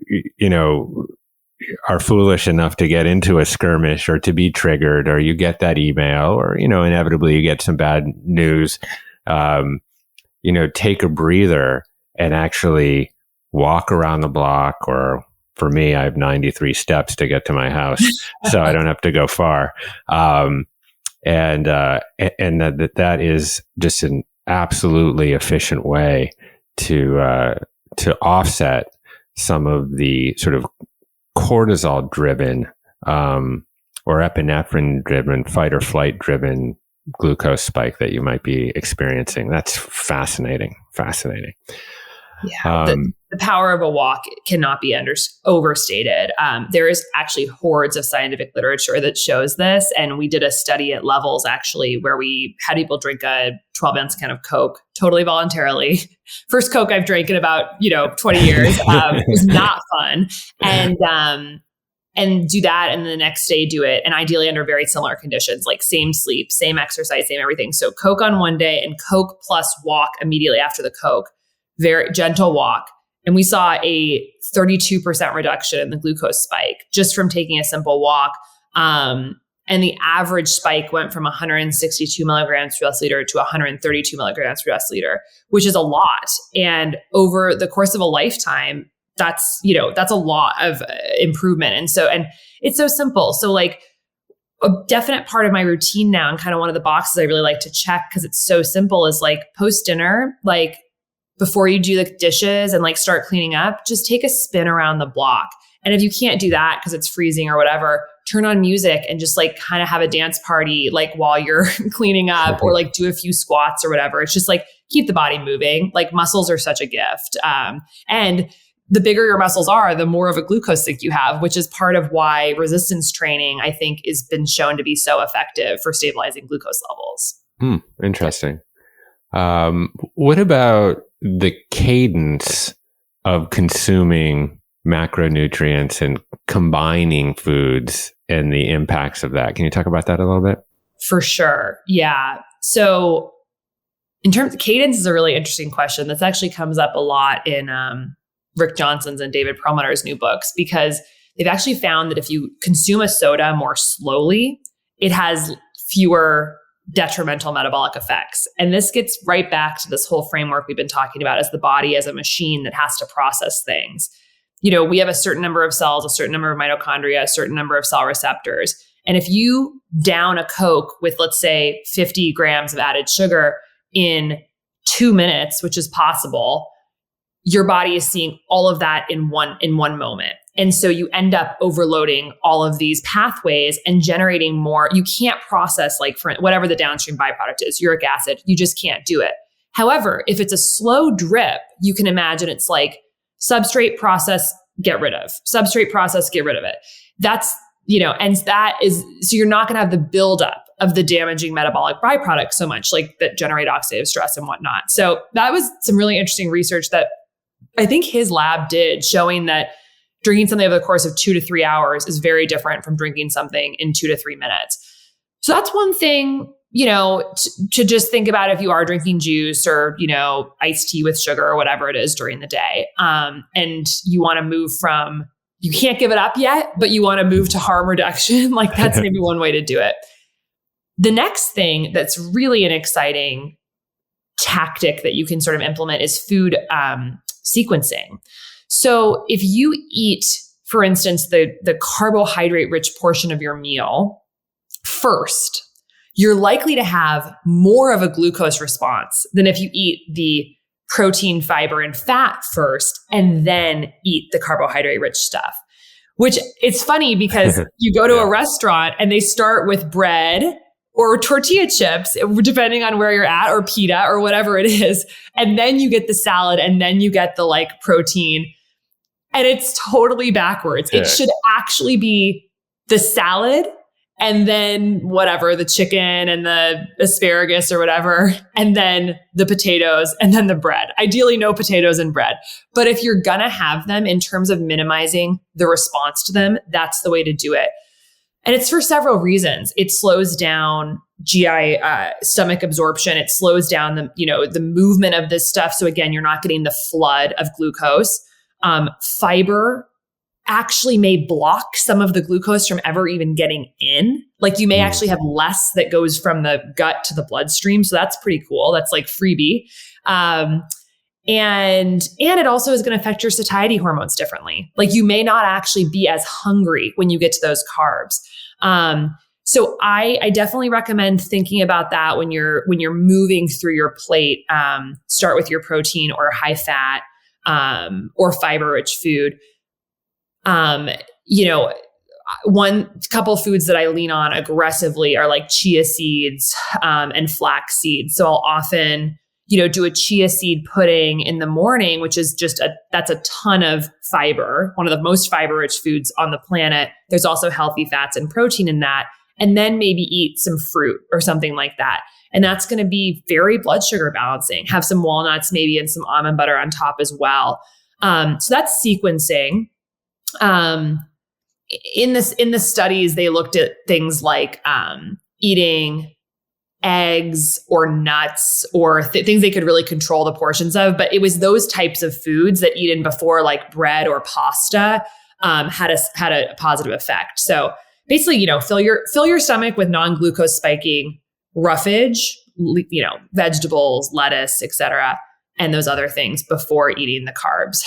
are foolish enough to get into a skirmish or to be triggered, or you get that email, or, inevitably you get some bad news, take a breather and actually walk around the block. Or for me, I have 93 steps to get to my house, so I don't have to go far. And that is just an absolutely efficient way to offset some of the sort of cortisol driven or epinephrine driven, fight or flight driven glucose spike that you might be experiencing. That's fascinating. Yeah, the power of a walk cannot be overstated. There is actually hordes of scientific literature that shows this. And we did a study at Levels actually, where we had people drink a 12-ounce can of Coke totally voluntarily. First Coke I've drank in about, 20 years. It was not fun. And do that. And the next day do it. And ideally under very similar conditions, like same sleep, same exercise, same everything. So Coke on one day and Coke plus walk immediately after the Coke. Very gentle walk. And we saw a 32% reduction in the glucose spike just from taking a simple walk. And the average spike went from 162 milligrams per deciliter to 132 milligrams per deciliter, which is a lot. And over the course of a lifetime, that's a lot of improvement. And it's so simple. So like a definite part of my routine now, and kind of one of the boxes I really like to check because it's so simple, is like post dinner, like before you do the dishes and like start cleaning up, just take a spin around the block. And if you can't do that because it's freezing or whatever, turn on music and just like kind of have a dance party like while you're cleaning up, or like do a few squats or whatever. It's just like keep the body moving. Like muscles are such a gift. And the bigger your muscles are, the more of a glucose sink you have, which is part of why resistance training, I think, has been shown to be so effective for stabilizing glucose levels. Interesting. What about the cadence of consuming macronutrients and combining foods and the impacts of that? Can you talk about that a little bit? For sure. Yeah. So in terms of cadence is a really interesting question. This actually comes up a lot in Rick Johnson's and David Perlmutter's new books, because they've actually found that if you consume a soda more slowly, it has fewer detrimental metabolic effects. And this gets right back to this whole framework we've been talking about as the body as a machine that has to process things. we have a certain number of cells, a certain number of mitochondria, a certain number of cell receptors. And if you down a Coke with, let's say, 50 grams of added sugar in 2 minutes, which is possible, your body is seeing all of that in one moment. And so you end up overloading all of these pathways and generating more. You can't process, like, for whatever the downstream byproduct is, uric acid, you just can't do it. However, if it's a slow drip, you can imagine it's like substrate, process, get rid of, substrate, process, get rid of it. That's, and that is, so you're not going to have the buildup of the damaging metabolic byproducts so much, like, that generate oxidative stress and whatnot. So that was some really interesting research that I think his lab did, showing that drinking something over the course of 2 to 3 hours is very different from drinking something in 2 to 3 minutes. So that's one thing, to just think about if you are drinking juice or, iced tea with sugar or whatever it is during the day. And you want to move from, you can't give it up yet, but you want to move to harm reduction. Like, that's maybe one way to do it. The next thing that's really an exciting tactic that you can sort of implement is food sequencing. So if you eat, for instance, the carbohydrate rich portion of your meal first, you're likely to have more of a glucose response than if you eat the protein, fiber, and fat first, and then eat the carbohydrate rich stuff. Which, it's funny because you go to a restaurant and they start with bread or tortilla chips, depending on where you're at, or pita or whatever it is. And then you get the salad, and then you get the, like, protein. And it's totally backwards. It should actually be the salad, and then whatever, the chicken and the asparagus or whatever, and then the potatoes, and then the bread. Ideally, no potatoes and bread. But if you're going to have them, in terms of minimizing the response to them, that's the way to do it. And it's for several reasons. It slows down GI stomach absorption. It slows down the movement of this stuff. So again, you're not getting the flood of glucose. Fiber actually may block some of the glucose from ever even getting in. Like, you may actually have less that goes from the gut to the bloodstream. So that's pretty cool. That's like freebie. And it also is going to affect your satiety hormones differently. Like, you may not actually be as hungry when you get to those carbs. So I definitely recommend thinking about that when you're moving through your plate. Start with your protein or high fat, or fiber rich food. One couple foods that I lean on aggressively are like chia seeds, and flax seeds. So I'll often, do a chia seed pudding in the morning, which is that's a ton of fiber, one of the most fiber rich foods on the planet. There's also healthy fats and protein in that. And then maybe eat some fruit or something like that. And that's going to be very blood sugar balancing. Have some walnuts maybe, and some almond butter on top as well. So that's sequencing. In the studies, they looked at things like eating eggs or nuts or things they could really control the portions of. But it was those types of foods that eaten before, like bread or pasta, had a positive effect. So basically, fill your stomach with non-glucose spiking roughage, vegetables, lettuce, etc., and those other things before eating the carbs.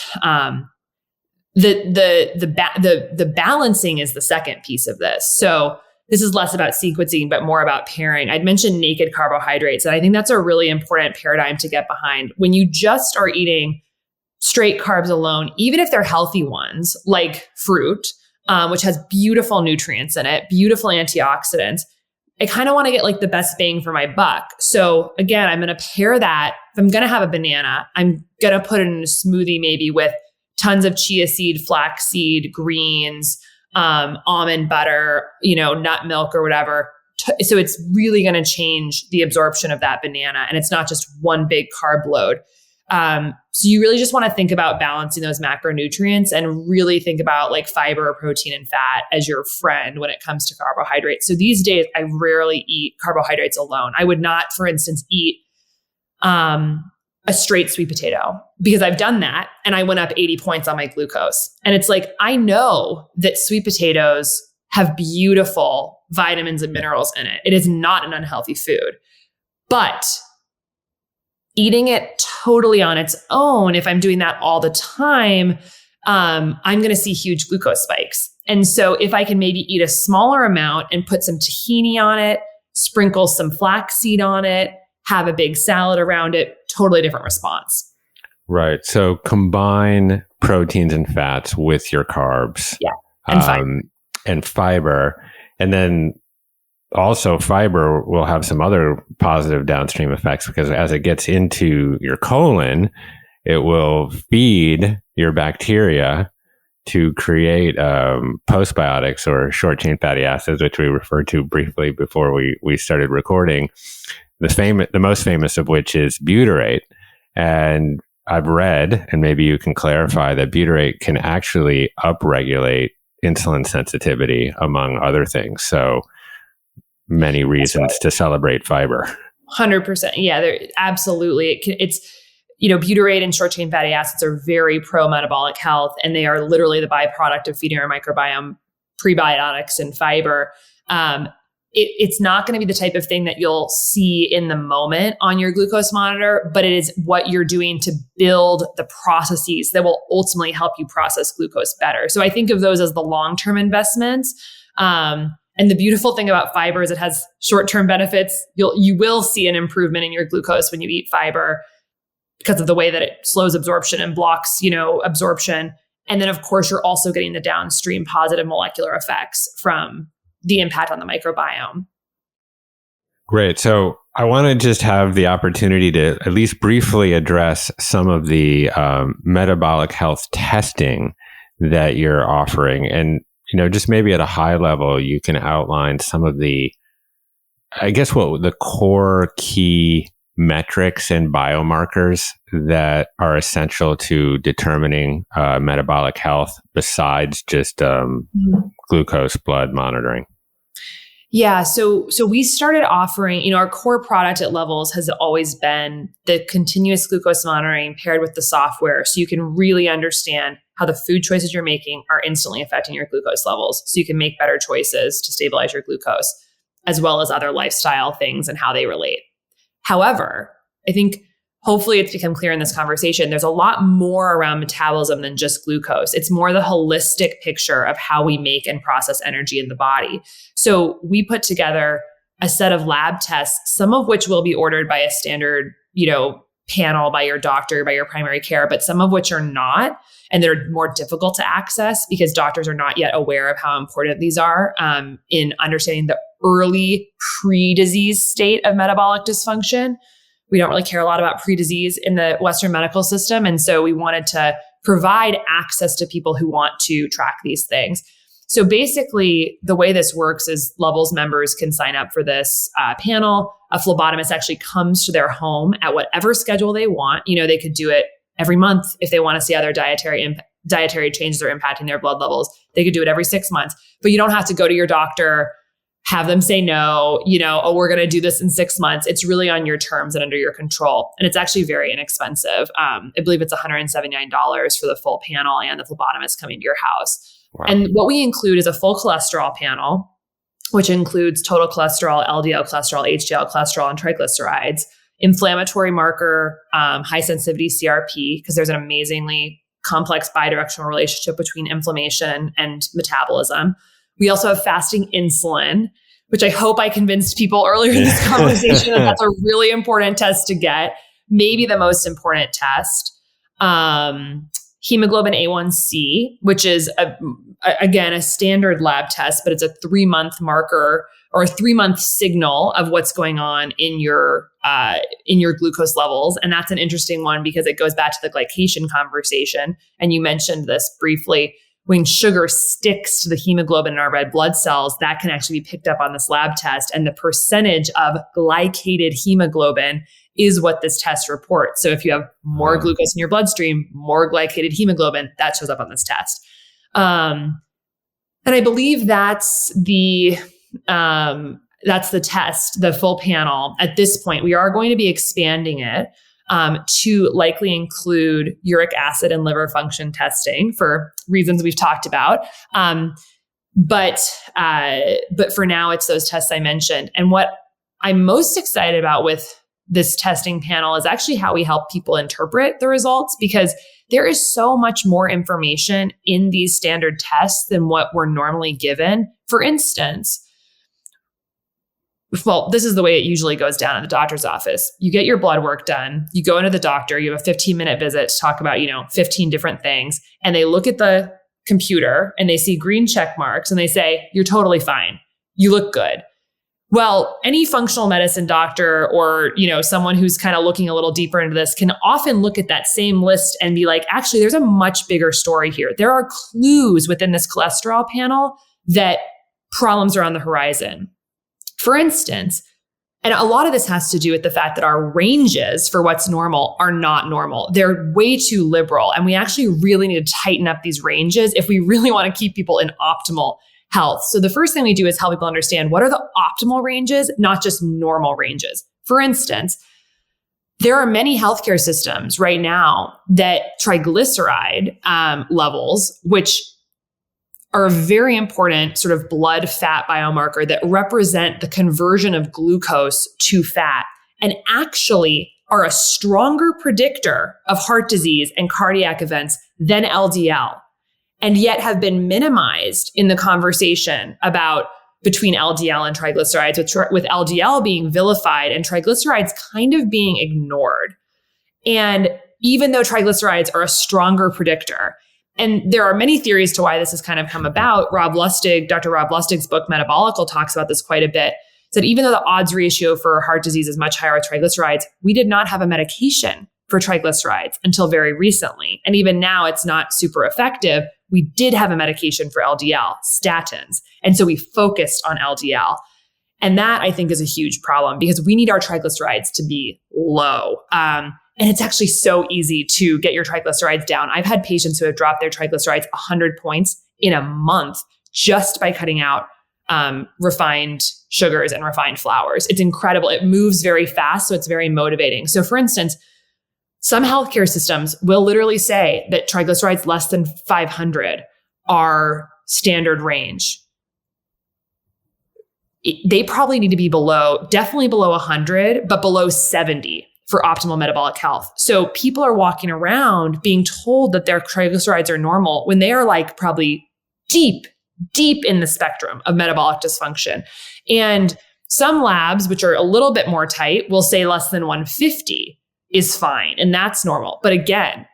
The balancing is the second piece of this. So this is less about sequencing, but more about pairing. I'd mentioned naked carbohydrates, and I think that's a really important paradigm to get behind. When you just are eating straight carbs alone, even if they're healthy ones, like fruit, which has beautiful nutrients in it, beautiful antioxidants, I kind of want to get like the best bang for my buck. So again, I'm going to pair that. If I'm going to have a banana, I'm going to put it in a smoothie, maybe with tons of chia seed, flax seed, greens, almond butter, nut milk or whatever. So it's really going to change the absorption of that banana. And it's not just one big carb load. So you really just want to think about balancing those macronutrients and really think about like fiber, protein, and fat as your friend when it comes to carbohydrates. So these days, I rarely eat carbohydrates alone. I would not, for instance, eat a straight sweet potato, because I've done that and I went up 80 points on my glucose. And it's like, I know that sweet potatoes have beautiful vitamins and minerals in it. It is not an unhealthy food, but eating it totally on its own, if I'm doing that all the time, I'm going to see huge glucose spikes. And so if I can maybe eat a smaller amount and put some tahini on it, sprinkle some flaxseed on it, have a big salad around it, totally different response. Right. So combine proteins and fats with your carbs. Yeah. And fiber. And then also fiber will have some other positive downstream effects, because as it gets into your colon, it will feed your bacteria to create postbiotics, or short chain fatty acids, which we referred to briefly before we started recording. The most famous of which is butyrate. And I've read, and maybe you can clarify, that butyrate can actually upregulate insulin sensitivity, among other things. So many reasons to celebrate fiber. 100%. Yeah, absolutely. It's butyrate and short chain fatty acids are very pro-metabolic health, and they are literally the byproduct of feeding our microbiome prebiotics and fiber. It's not going to be the type of thing that you'll see in the moment on your glucose monitor, but it is what you're doing to build the processes that will ultimately help you process glucose better. So I think of those as the long-term investments. And the beautiful thing about fiber is it has short-term benefits. You will see an improvement in your glucose when you eat fiber, because of the way that it slows absorption and blocks, absorption. And then of course, you're also getting the downstream positive molecular effects from the impact on the microbiome. Great. So I want to just have the opportunity to at least briefly address some of the metabolic health testing that you're offering. And, just maybe at a high level, you can outline some of the, what the core key metrics and biomarkers that are essential to determining metabolic health, besides just glucose blood monitoring. Yeah. So we started offering, our core product at Levels has always been the continuous glucose monitoring paired with the software. So you can really understand how the food choices you're making are instantly affecting your glucose levels. So you can make better choices to stabilize your glucose, as well as other lifestyle things and how they relate. However, I think hopefully it's become clear in this conversation, there's a lot more around metabolism than just glucose. It's more the holistic picture of how we make and process energy in the body. So we put together a set of lab tests, some of which will be ordered by a standard, panel by your doctor, by your primary care, but some of which are not. And they're more difficult to access because doctors are not yet aware of how important these are in understanding the early pre-disease state of metabolic dysfunction. We don't really care a lot about pre-disease in the Western medical system. And so we wanted to provide access to people who want to track these things. So basically, the way this works is Levels members can sign up for this panel. A phlebotomist actually comes to their home at whatever schedule they want. They could do it every month if they want to see how their dietary changes are impacting their blood levels. They could do it every 6 months, but you don't have to go to your doctor, have them say no, we're going to do this in 6 months. It's really on your terms and under your control. And it's actually very inexpensive. I believe it's $179 for the full panel and the phlebotomist coming to your house. Wow. And what we include is a full cholesterol panel, which includes total cholesterol, LDL cholesterol, HDL cholesterol, and triglycerides, inflammatory marker, high sensitivity CRP, because there's an amazingly complex bidirectional relationship between inflammation and metabolism. We also have fasting insulin, which I hope I convinced people earlier in this conversation that that's a really important test to get, maybe the most important test. Hemoglobin A1C, which is, again, a standard lab test, but it's a 3-month marker or a 3-month signal of what's going on in your glucose levels. And that's an interesting one because it goes back to the glycation conversation. And you mentioned this briefly. When sugar sticks to the hemoglobin in our red blood cells, that can actually be picked up on this lab test. And the percentage of glycated hemoglobin is what this test reports. So if you have more glucose in your bloodstream, more glycated hemoglobin, that shows up on this test. And I believe that's the test, the full panel. At this point, we are going to be expanding it to likely include uric acid and liver function testing for reasons we've talked about. But for now, it's those tests I mentioned. And what I'm most excited about with this testing panel is actually how we help people interpret the results, because there is so much more information in these standard tests than what we're normally given. For instance, well, this is the way it usually goes down in the doctor's office. You get your blood work done, you go into the doctor, you have a 15-minute visit to talk about, 15 different things, and they look at the computer and they see green check marks and they say, you're totally fine. You look good. Well, any functional medicine doctor or, someone who's kind of looking a little deeper into this can often look at that same list and be like, actually, there's a much bigger story here. There are clues within this cholesterol panel that problems are on the horizon. For instance, and a lot of this has to do with the fact that our ranges for what's normal are not normal. They're way too liberal. And we actually really need to tighten up these ranges if we really want to keep people in optimal health. So the first thing we do is help people understand what are the optimal ranges, not just normal ranges. For instance, there are many healthcare systems right now that triglyceride levels, which are a very important sort of blood fat biomarker that represent the conversion of glucose to fat, and actually are a stronger predictor of heart disease and cardiac events than LDL, and yet have been minimized in the conversation about between LDL and triglycerides, with LDL being vilified and triglycerides kind of being ignored. And even though triglycerides are a stronger predictor, and there are many theories to why this has kind of come about. Dr. Rob Lustig's book, Metabolic, talks about this quite a bit. That even though the odds ratio for heart disease is much higher with triglycerides, we did not have a medication for triglycerides until very recently. And even now, it's not super effective. We did have a medication for LDL, statins. And so we focused on LDL. And that, I think, is a huge problem because we need our triglycerides to be low. And it's actually so easy to get your triglycerides down. I've had patients who have dropped their triglycerides 100 points in a month just by cutting out refined sugars and refined flours. It's incredible. It moves very fast, so it's very motivating. So for instance, some healthcare systems will literally say that triglycerides less than 500 are standard range. They probably need to be definitely below 100, but below 70 for optimal metabolic health. So people are walking around being told that their triglycerides are normal when they are like probably deep in the spectrum of metabolic dysfunction. And some labs, which are a little bit more tight, will say less than 150 is fine, and that's normal. But again,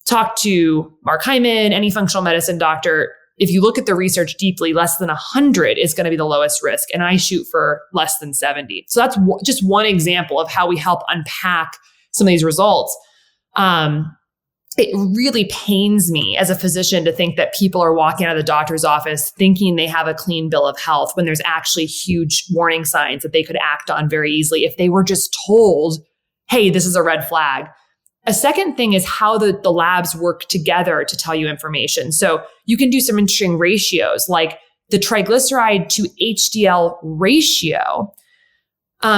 talk to Mark Hyman, any functional medicine doctor. If you look at the research deeply, less than 100 is going to be the lowest risk. And I shoot for less than 70. So that's just one example of how we help unpack some of these results. It really pains me as a physician to think that people are walking out of the doctor's office thinking they have a clean bill of health when there's actually huge warning signs that they could act on very easily if they were just told, hey, this is a red flag. A second thing is how the labs work together to tell you information. So you can do some interesting ratios, like the triglyceride to HDL ratio,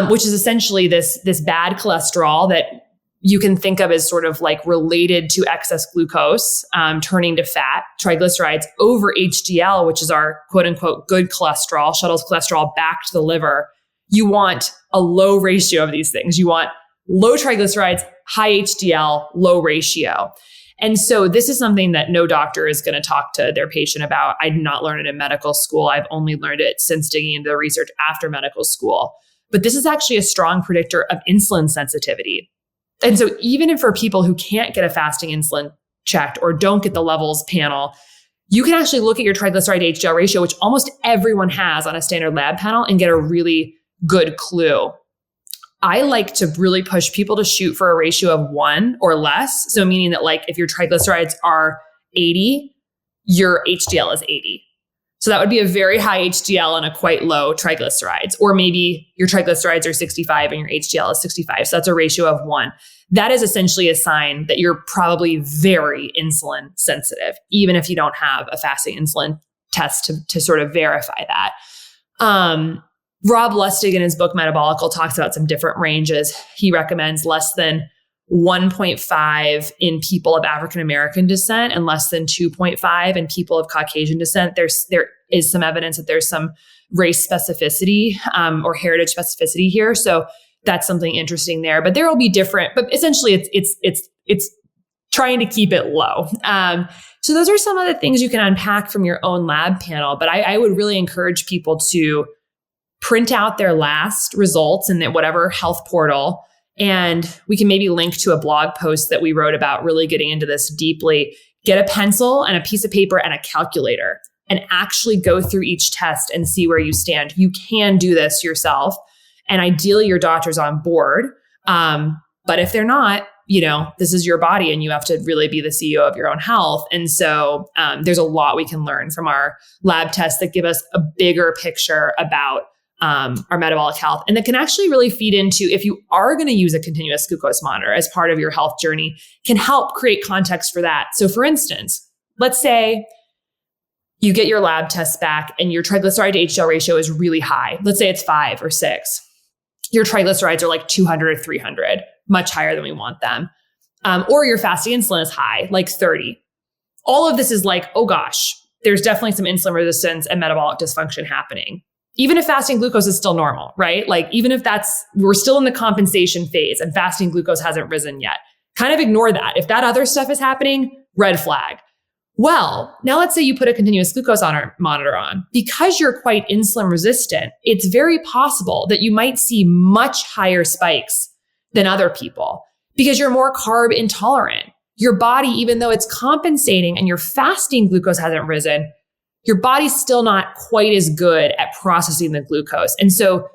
which is essentially this bad cholesterol that you can think of as sort of like related to excess glucose, turning to fat, triglycerides over HDL, which is our quote unquote good cholesterol, shuttles cholesterol back to the liver. You want a low ratio of these things. You want low triglycerides, high HDL, low ratio. And so this is something that no doctor is going to talk to their patient about. I did not learn it in medical school. I've only learned it since digging into the research after medical school. But this is actually a strong predictor of insulin sensitivity. And so even for people who can't get a fasting insulin checked or don't get the levels panel, you can actually look at your triglyceride to HDL ratio, which almost everyone has on a standard lab panel, and get a really good clue. I like to really push people to shoot for a ratio of 1 or less. So meaning that like if your triglycerides are 80, your HDL is 80. So that would be a very high HDL and a quite low triglycerides. Or maybe your triglycerides are 65 and your HDL is 65. So that's a ratio of 1. That is essentially a sign that you're probably very insulin sensitive, even if you don't have a fasting insulin test to sort of verify that. Rob Lustig in his book Metabolic talks about some different ranges. He recommends less than 1.5 in people of African American descent and less than 2.5 in people of Caucasian descent. There is some evidence that there's some race specificity or heritage specificity here. So that's something interesting there. But there will be different, but essentially it's trying to keep it low. So those are some of the things you can unpack from your own lab panel. But I would really encourage people to print out their last results in whatever health portal. And we can maybe link to a blog post that we wrote about really getting into this deeply. Get a pencil and a piece of paper and a calculator and actually go through each test and see where you stand. You can do this yourself. And ideally your doctor's on board. But if they're not, this is your body and you have to really be the CEO of your own health. And so there's a lot we can learn from our lab tests that give us a bigger picture about our metabolic health. And that can actually really feed into, if you are going to use a continuous glucose monitor as part of your health journey, can help create context for that. So for instance, let's say you get your lab tests back and your triglyceride to HDL ratio is really high. Let's say it's 5 or 6. Your triglycerides are like 200 or 300, much higher than we want them. Or your fasting insulin is high, like 30. All of this is like, oh gosh, there's definitely some insulin resistance and metabolic dysfunction happening. Even if fasting glucose is still normal, right? Like even if we're still in the compensation phase and fasting glucose hasn't risen yet, kind of ignore that. If that other stuff is happening, red flag. Well, now let's say you put a continuous glucose monitor on. Because you're quite insulin resistant, it's very possible that you might see much higher spikes than other people because you're more carb intolerant. Your body, even though it's compensating and your fasting glucose hasn't risen, your body's still not quite as good at processing the glucose. And so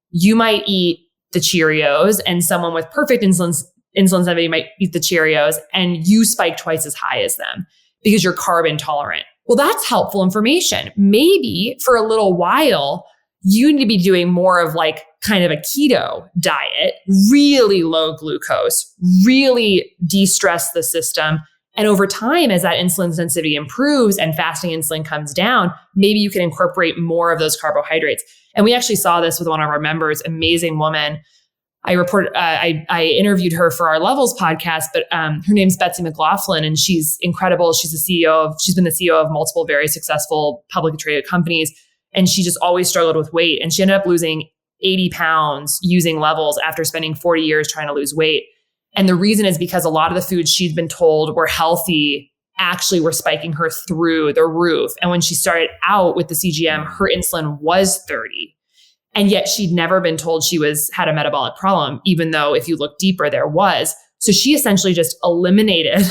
you might eat the Cheerios and someone with perfect insulin sensitivity might eat the Cheerios and you spike twice as high as them because you're carb intolerant. Well, that's helpful information. Maybe for a little while, you need to be doing more of like kind of a keto diet, really low glucose, really de-stress the system. And over time, as that insulin sensitivity improves and fasting insulin comes down, maybe you can incorporate more of those carbohydrates. And we actually saw this with one of our members, amazing woman. I interviewed her for our Levels podcast, but her name's Betsy McLaughlin, and she's incredible. She's been the CEO of multiple very successful publicly traded companies, and she just always struggled with weight. And she ended up losing 80 pounds using Levels after spending 40 years trying to lose weight. And the reason is because a lot of the foods she'd been told were healthy actually were spiking her through the roof. And when she started out with the CGM, her insulin was 30. And yet she'd never been told she had a metabolic problem, even though if you look deeper, there was. So she essentially just eliminated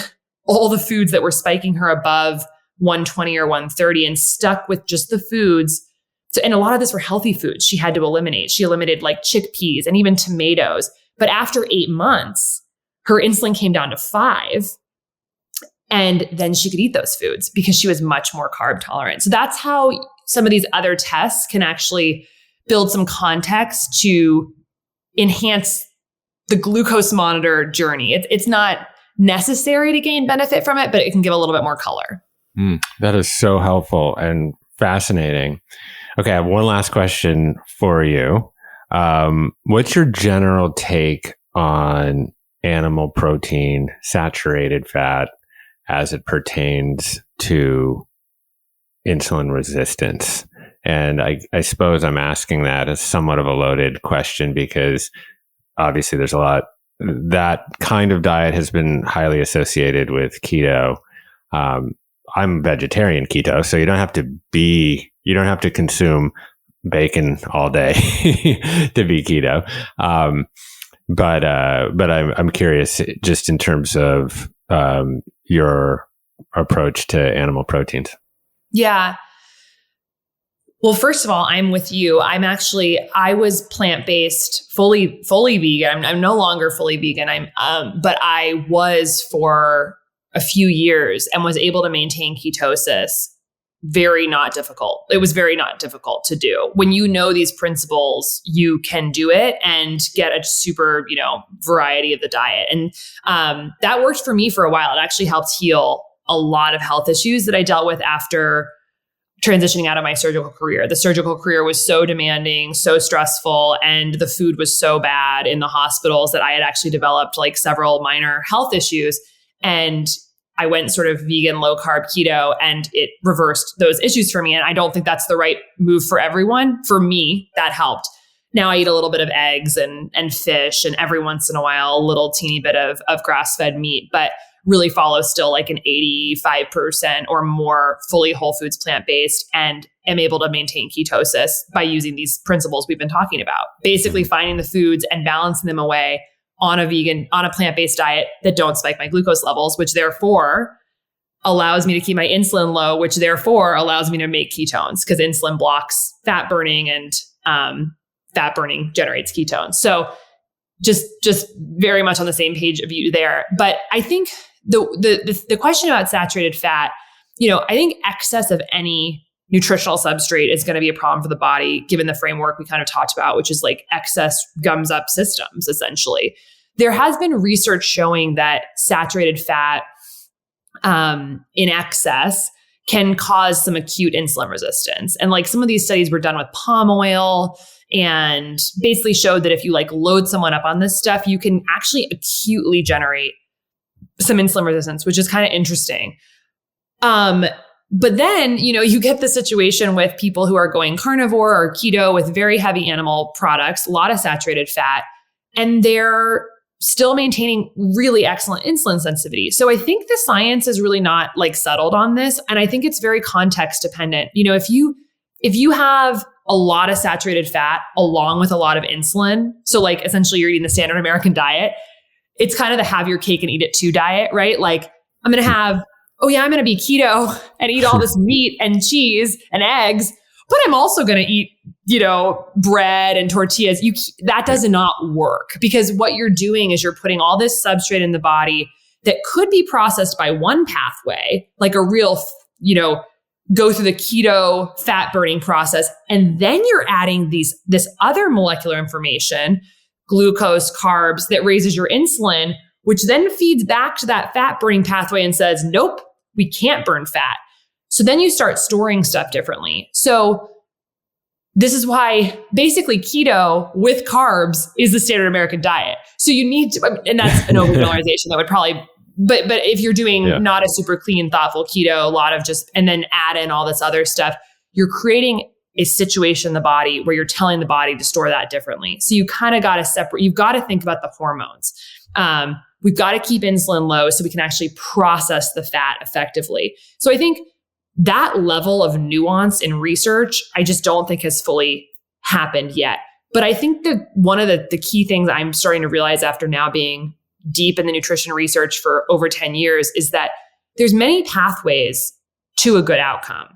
all the foods that were spiking her above 120 or 130 and stuck with just the foods. So, and a lot of this were healthy foods she had to eliminate. She eliminated like chickpeas and even tomatoes. But after 8 months, her insulin came down to 5. And then she could eat those foods because she was much more carb tolerant. So that's how some of these other tests can actually build some context to enhance the glucose monitor journey. It's not necessary to gain benefit from it, but it can give a little bit more color. That is so helpful and fascinating. Okay, I have one last question for you. What's your general take on animal protein, saturated fat, as it pertains to insulin resistance? And I suppose I'm asking that as somewhat of a loaded question because obviously there's a lot, that kind of diet has been highly associated with keto. I'm vegetarian keto, so you don't have to consume bacon all day to be keto. But I'm curious just in terms of your approach to animal proteins. Yeah. Well, first of all, I'm with you. I was plant-based, fully vegan. I'm no longer fully vegan. But I was for a few years and was able to maintain ketosis. Very not difficult. It was very not difficult to do. When you know these principles, you can do it and get a super, variety of the diet. And that worked for me for a while. It actually helped heal a lot of health issues that I dealt with after transitioning out of my surgical career. The surgical career was so demanding, so stressful, and the food was so bad in the hospitals that I had actually developed like several minor health issues. And I went sort of vegan, low carb keto, and it reversed those issues for me. And I don't think that's the right move for everyone. For me, that helped. now I eat a little bit of eggs and fish, and every once in a while, a little teeny bit of grass-fed meat, but really follow still like an 85% or more fully whole foods plant-based, and am able to maintain ketosis by using these principles we've been talking about. Basically finding the foods and balancing them away on a plant-based diet that don't spike my glucose levels, which therefore allows me to keep my insulin low, which therefore allows me to make ketones, because insulin blocks fat burning, and fat burning generates ketones. So just very much on the same page of you there. But I think the question about saturated fat, I think excess of any nutritional substrate is going to be a problem for the body, given the framework we kind of talked about, which is like excess gums up systems, essentially. There has been research showing that saturated fat in excess can cause some acute insulin resistance. And like some of these studies were done with palm oil, and basically showed that if you like load someone up on this stuff, you can actually acutely generate some insulin resistance, which is kind of interesting. But then, you get the situation with people who are going carnivore or keto with very heavy animal products, a lot of saturated fat, and they're still maintaining really excellent insulin sensitivity. So I think the science is really not like settled on this. And I think it's very context dependent. If you have a lot of saturated fat along with a lot of insulin, so like essentially you're eating the standard American diet, it's kind of the have your cake and eat it too diet, right? Like I'm going to be keto and eat all this meat and cheese and eggs, but I'm also going to eat, bread and tortillas. That does not work, because what you're doing is you're putting all this substrate in the body that could be processed by one pathway, like a real, go through the keto fat burning process. And then you're adding this other molecular information, glucose, carbs, that raises your insulin, which then feeds back to that fat burning pathway and says, nope, we can't burn fat. So then you start storing stuff differently. So this is why basically keto with carbs is the standard American diet. So you need to, and that's an overgeneralization that would probably, but if you're doing not a super clean, thoughtful keto, a lot of and then add in all this other stuff, you're creating a situation in the body where you're telling the body to store that differently. So you kind of got to separate, you've got to think about the hormones. We've got to keep insulin low so we can actually process the fat effectively. So I think that level of nuance in research, I just don't think has fully happened yet. But I think that one of the key things I'm starting to realize after now being deep in the nutrition research for over 10 years is that there's many pathways to a good outcome.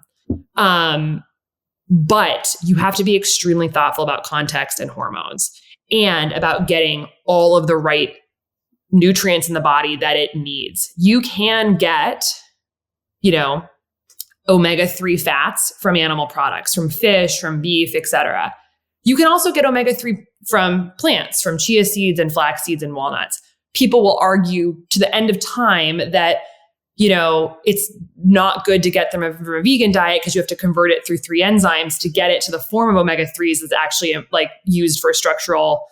But you have to be extremely thoughtful about context and hormones, and about getting all of the right nutrients in the body that it needs. You can get, omega-3 fats from animal products, from fish, from beef, etc. You can also get omega-3 from plants, from chia seeds and flax seeds and walnuts. People will argue to the end of time that, it's not good to get them from a vegan diet because you have to convert it through 3 enzymes to get it to the form of omega-3s that's actually like used for structural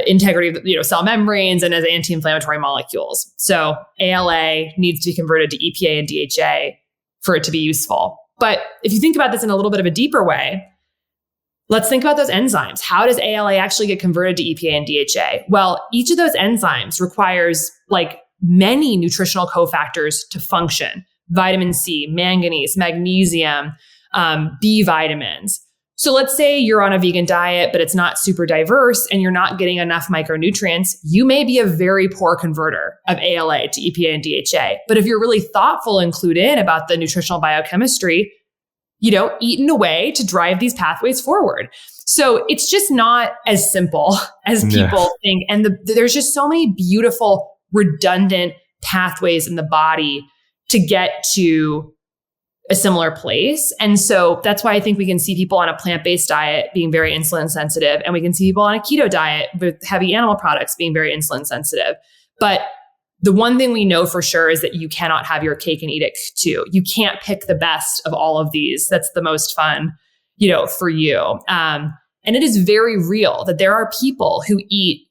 integrity of cell membranes and as anti-inflammatory molecules. So ALA needs to be converted to EPA and DHA for it to be useful. But if you think about this in a little bit of a deeper way, let's think about those enzymes. How does ALA actually get converted to EPA and DHA? Well, each of those enzymes requires like many nutritional cofactors to function. Vitamin C, manganese, magnesium, B vitamins. So let's say you're on a vegan diet, but it's not super diverse and you're not getting enough micronutrients. You may be a very poor converter of ALA to EPA and DHA. But if you're really thoughtful and clued in about the nutritional biochemistry, eat in a way to drive these pathways forward. So it's just not as simple as people think. And there's just so many beautiful, redundant pathways in the body to get to a similar place. And so that's why I think we can see people on a plant-based diet being very insulin sensitive, and we can see people on a keto diet with heavy animal products being very insulin sensitive. But the one thing we know for sure is that you cannot have your cake and eat it too. You can't pick the best of all of these. That's the most fun, for you. And it is very real that there are people who eat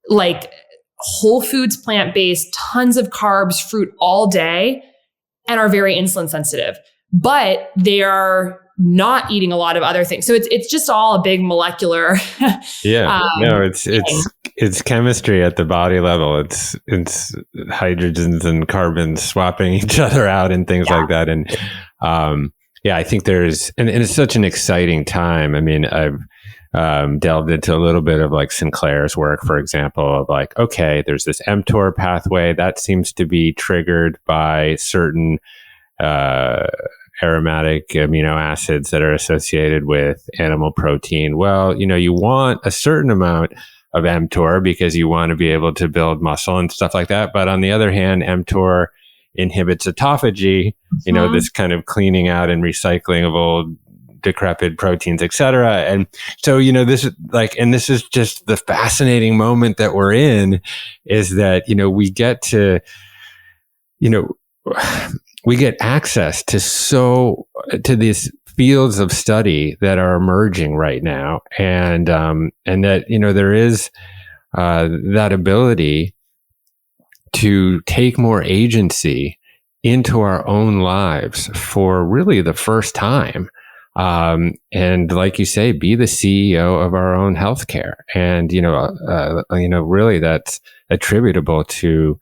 like whole foods, plant-based, tons of carbs, fruit all day, and are very insulin sensitive, but they are not eating a lot of other things. So it's just all a big molecular. It's chemistry at the body level. It's hydrogens and carbons swapping each other out and things like that. And I think and it's such an exciting time. I mean, I've delved into a little bit of like Sinclair's work, for example, of like, okay, there's this mTOR pathway that seems to be triggered by certain aromatic amino acids that are associated with animal protein. Well, you want a certain amount of mTOR because you want to be able to build muscle and stuff like that. But on the other hand, mTOR inhibits autophagy, this kind of cleaning out and recycling of old decrepit proteins, et cetera. And so, this is just the fascinating moment that we're in, is that, we get to, we get access to these fields of study that are emerging right now. And that, there is, that ability to take more agency into our own lives for really the first time. And like you say, be the CEO of our own healthcare. And, really that's attributable to,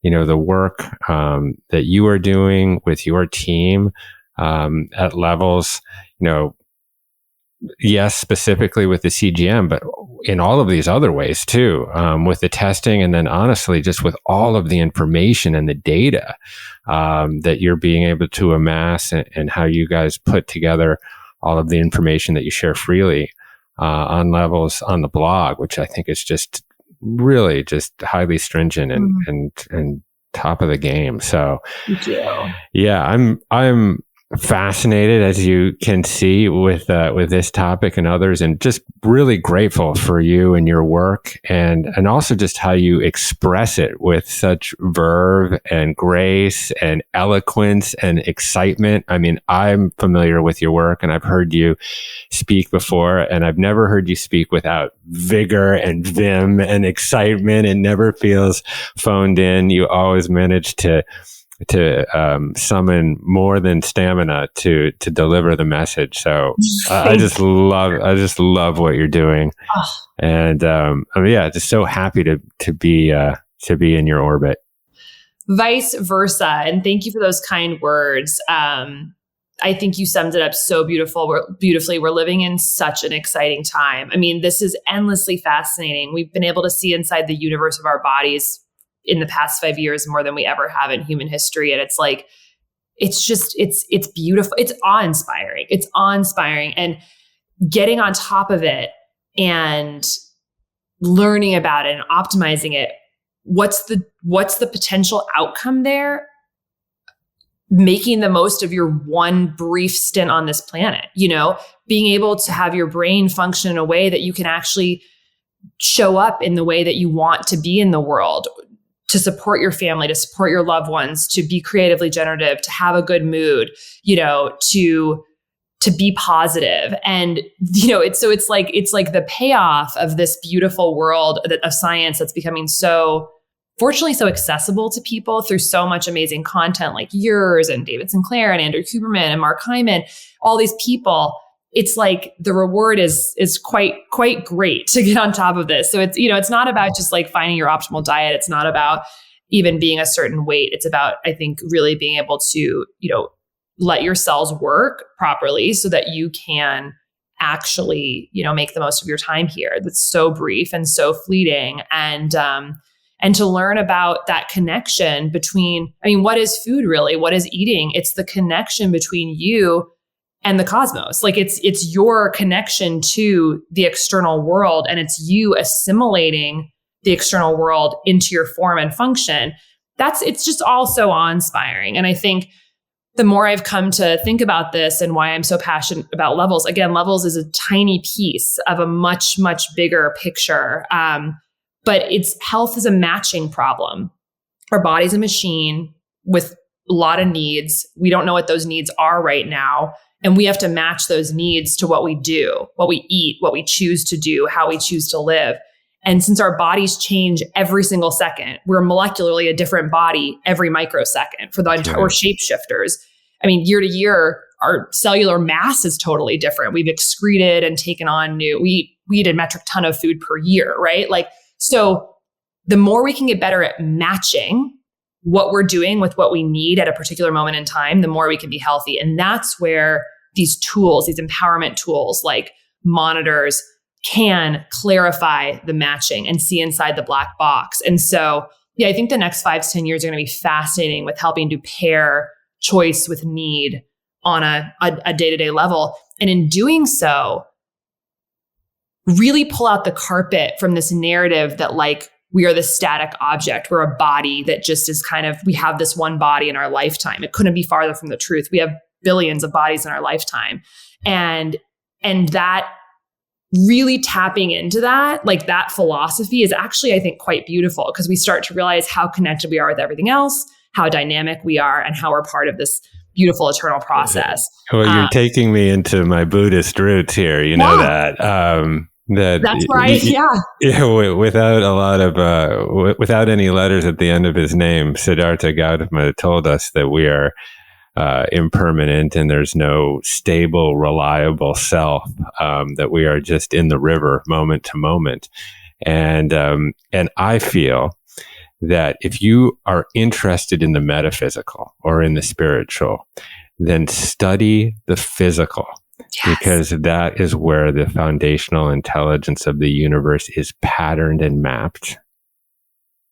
the work, that you are doing with your team, at levels, yes, specifically with the CGM, but in all of these other ways too, with the testing, and then honestly, just with all of the information and the data, that you're being able to amass, and how you guys put together all of the information that you share freely, on levels on the blog, which I think is just really just highly stringent and top of the game. So yeah, I'm fascinated, as you can see, with this topic and others, and just really grateful for you and your work, and also just how you express it with such verve and grace and eloquence and excitement. I mean, I'm familiar with your work, and I've heard you speak before, and I've never heard you speak without vigor and vim and excitement. It never feels phoned in. You always manage to summon more than stamina to deliver the message. So I just love what you're doing. And just so happy to be in your orbit. Vice versa. And thank you for those kind words. I think you summed it up so beautifully. We're living in such an exciting time. I mean, this is endlessly fascinating. We've been able to see inside the universe of our bodies in the past 5 years more than we ever have in human history. And it's like, it's beautiful. It's awe-inspiring. And getting on top of it and learning about it and optimizing it. What's the potential outcome there? Making the most of your one brief stint on this planet, being able to have your brain function in a way that you can actually show up in the way that you want to be in the world, to support your family, to support your loved ones, to be creatively generative, to have a good mood, to be positive. And, it's like the payoff of this beautiful world of science that's becoming fortunately so accessible to people through so much amazing content like yours and David Sinclair and Andrew Huberman and Mark Hyman, all these people. It's like the reward is quite great to get on top of this. So it's, it's not about just like finding your optimal diet. It's not about even being a certain weight. It's about, I think, really being able to, let your cells work properly so that you can actually, make the most of your time here. That's so brief and so fleeting. And to learn about that connection between, what is food really? What is eating? It's the connection between you and the cosmos. Like it's your connection to the external world, and it's you assimilating the external world into your form and function. It's just all so awe-inspiring. And I think the more I've come to think about this and why I'm so passionate about levels, again, levels is a tiny piece of a much, much bigger picture. But health is a matching problem. Our body's a machine with a lot of needs. We don't know what those needs are right now. And we have to match those needs to what we do, what we eat, what we choose to do, how we choose to live. And since our bodies change every single second, we're molecularly a different body every microsecond for the entire, we're shapeshifters. Year to year, our cellular mass is totally different. We've excreted and taken on we eat a metric ton of food per year, right? Like, so the more we can get better at matching what we're doing with what we need at a particular moment in time, the more we can be healthy. And that's where these tools, these empowerment tools like monitors, can clarify the matching and see inside the black box. And so, yeah, I think the next 5 to 10 years are going to be fascinating with helping to pair choice with need on a day-to-day level. And in doing so, really pull out the carpet from this narrative that like we are the static object. We're a body that just is kind of, we have this one body in our lifetime. It couldn't be farther from the truth. We have billions of bodies in our lifetime. And that really tapping into that, like that philosophy is actually, I think, quite beautiful because we start to realize how connected we are with everything else, how dynamic we are, and how we're part of this beautiful eternal process. Well, you're taking me into my Buddhist roots here. You know that. That's right. Yeah. Without a lot of, without any letters at the end of his name, Siddhartha Gautama told us that we are impermanent and there's no stable, reliable self, that we are just in the river moment to moment. And I feel that if you are interested in the metaphysical or in the spiritual, then study the physical. Yes. Because that is where the foundational intelligence of the universe is patterned and mapped.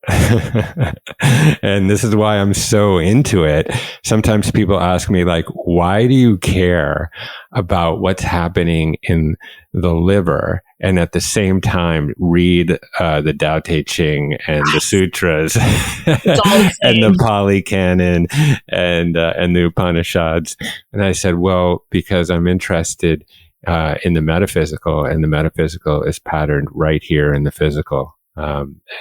And this is why I'm so into it. Sometimes people ask me, like, why do you care about what's happening in the liver and at the same time read the Tao Te Ching and the sutras and the Pali Canon and the Upanishads? And I said, well, because I'm interested in the metaphysical, and the metaphysical is patterned right here in the physical.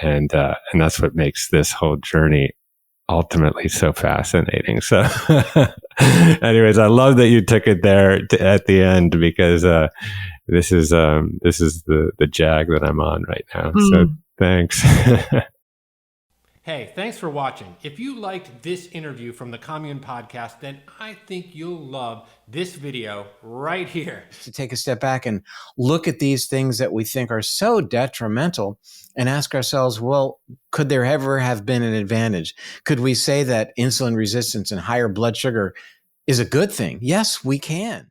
And that's what makes this whole journey ultimately so fascinating. So anyways, I love that you took it there at the end, because this is the jag that I'm on right now. So thanks. Hey, thanks for watching. If you liked this interview from the Commune podcast, then I think you'll love this video right here. To take a step back and look at these things that we think are so detrimental and ask ourselves, well, could there ever have been an advantage? Could we say that insulin resistance and higher blood sugar is a good thing? Yes, we can.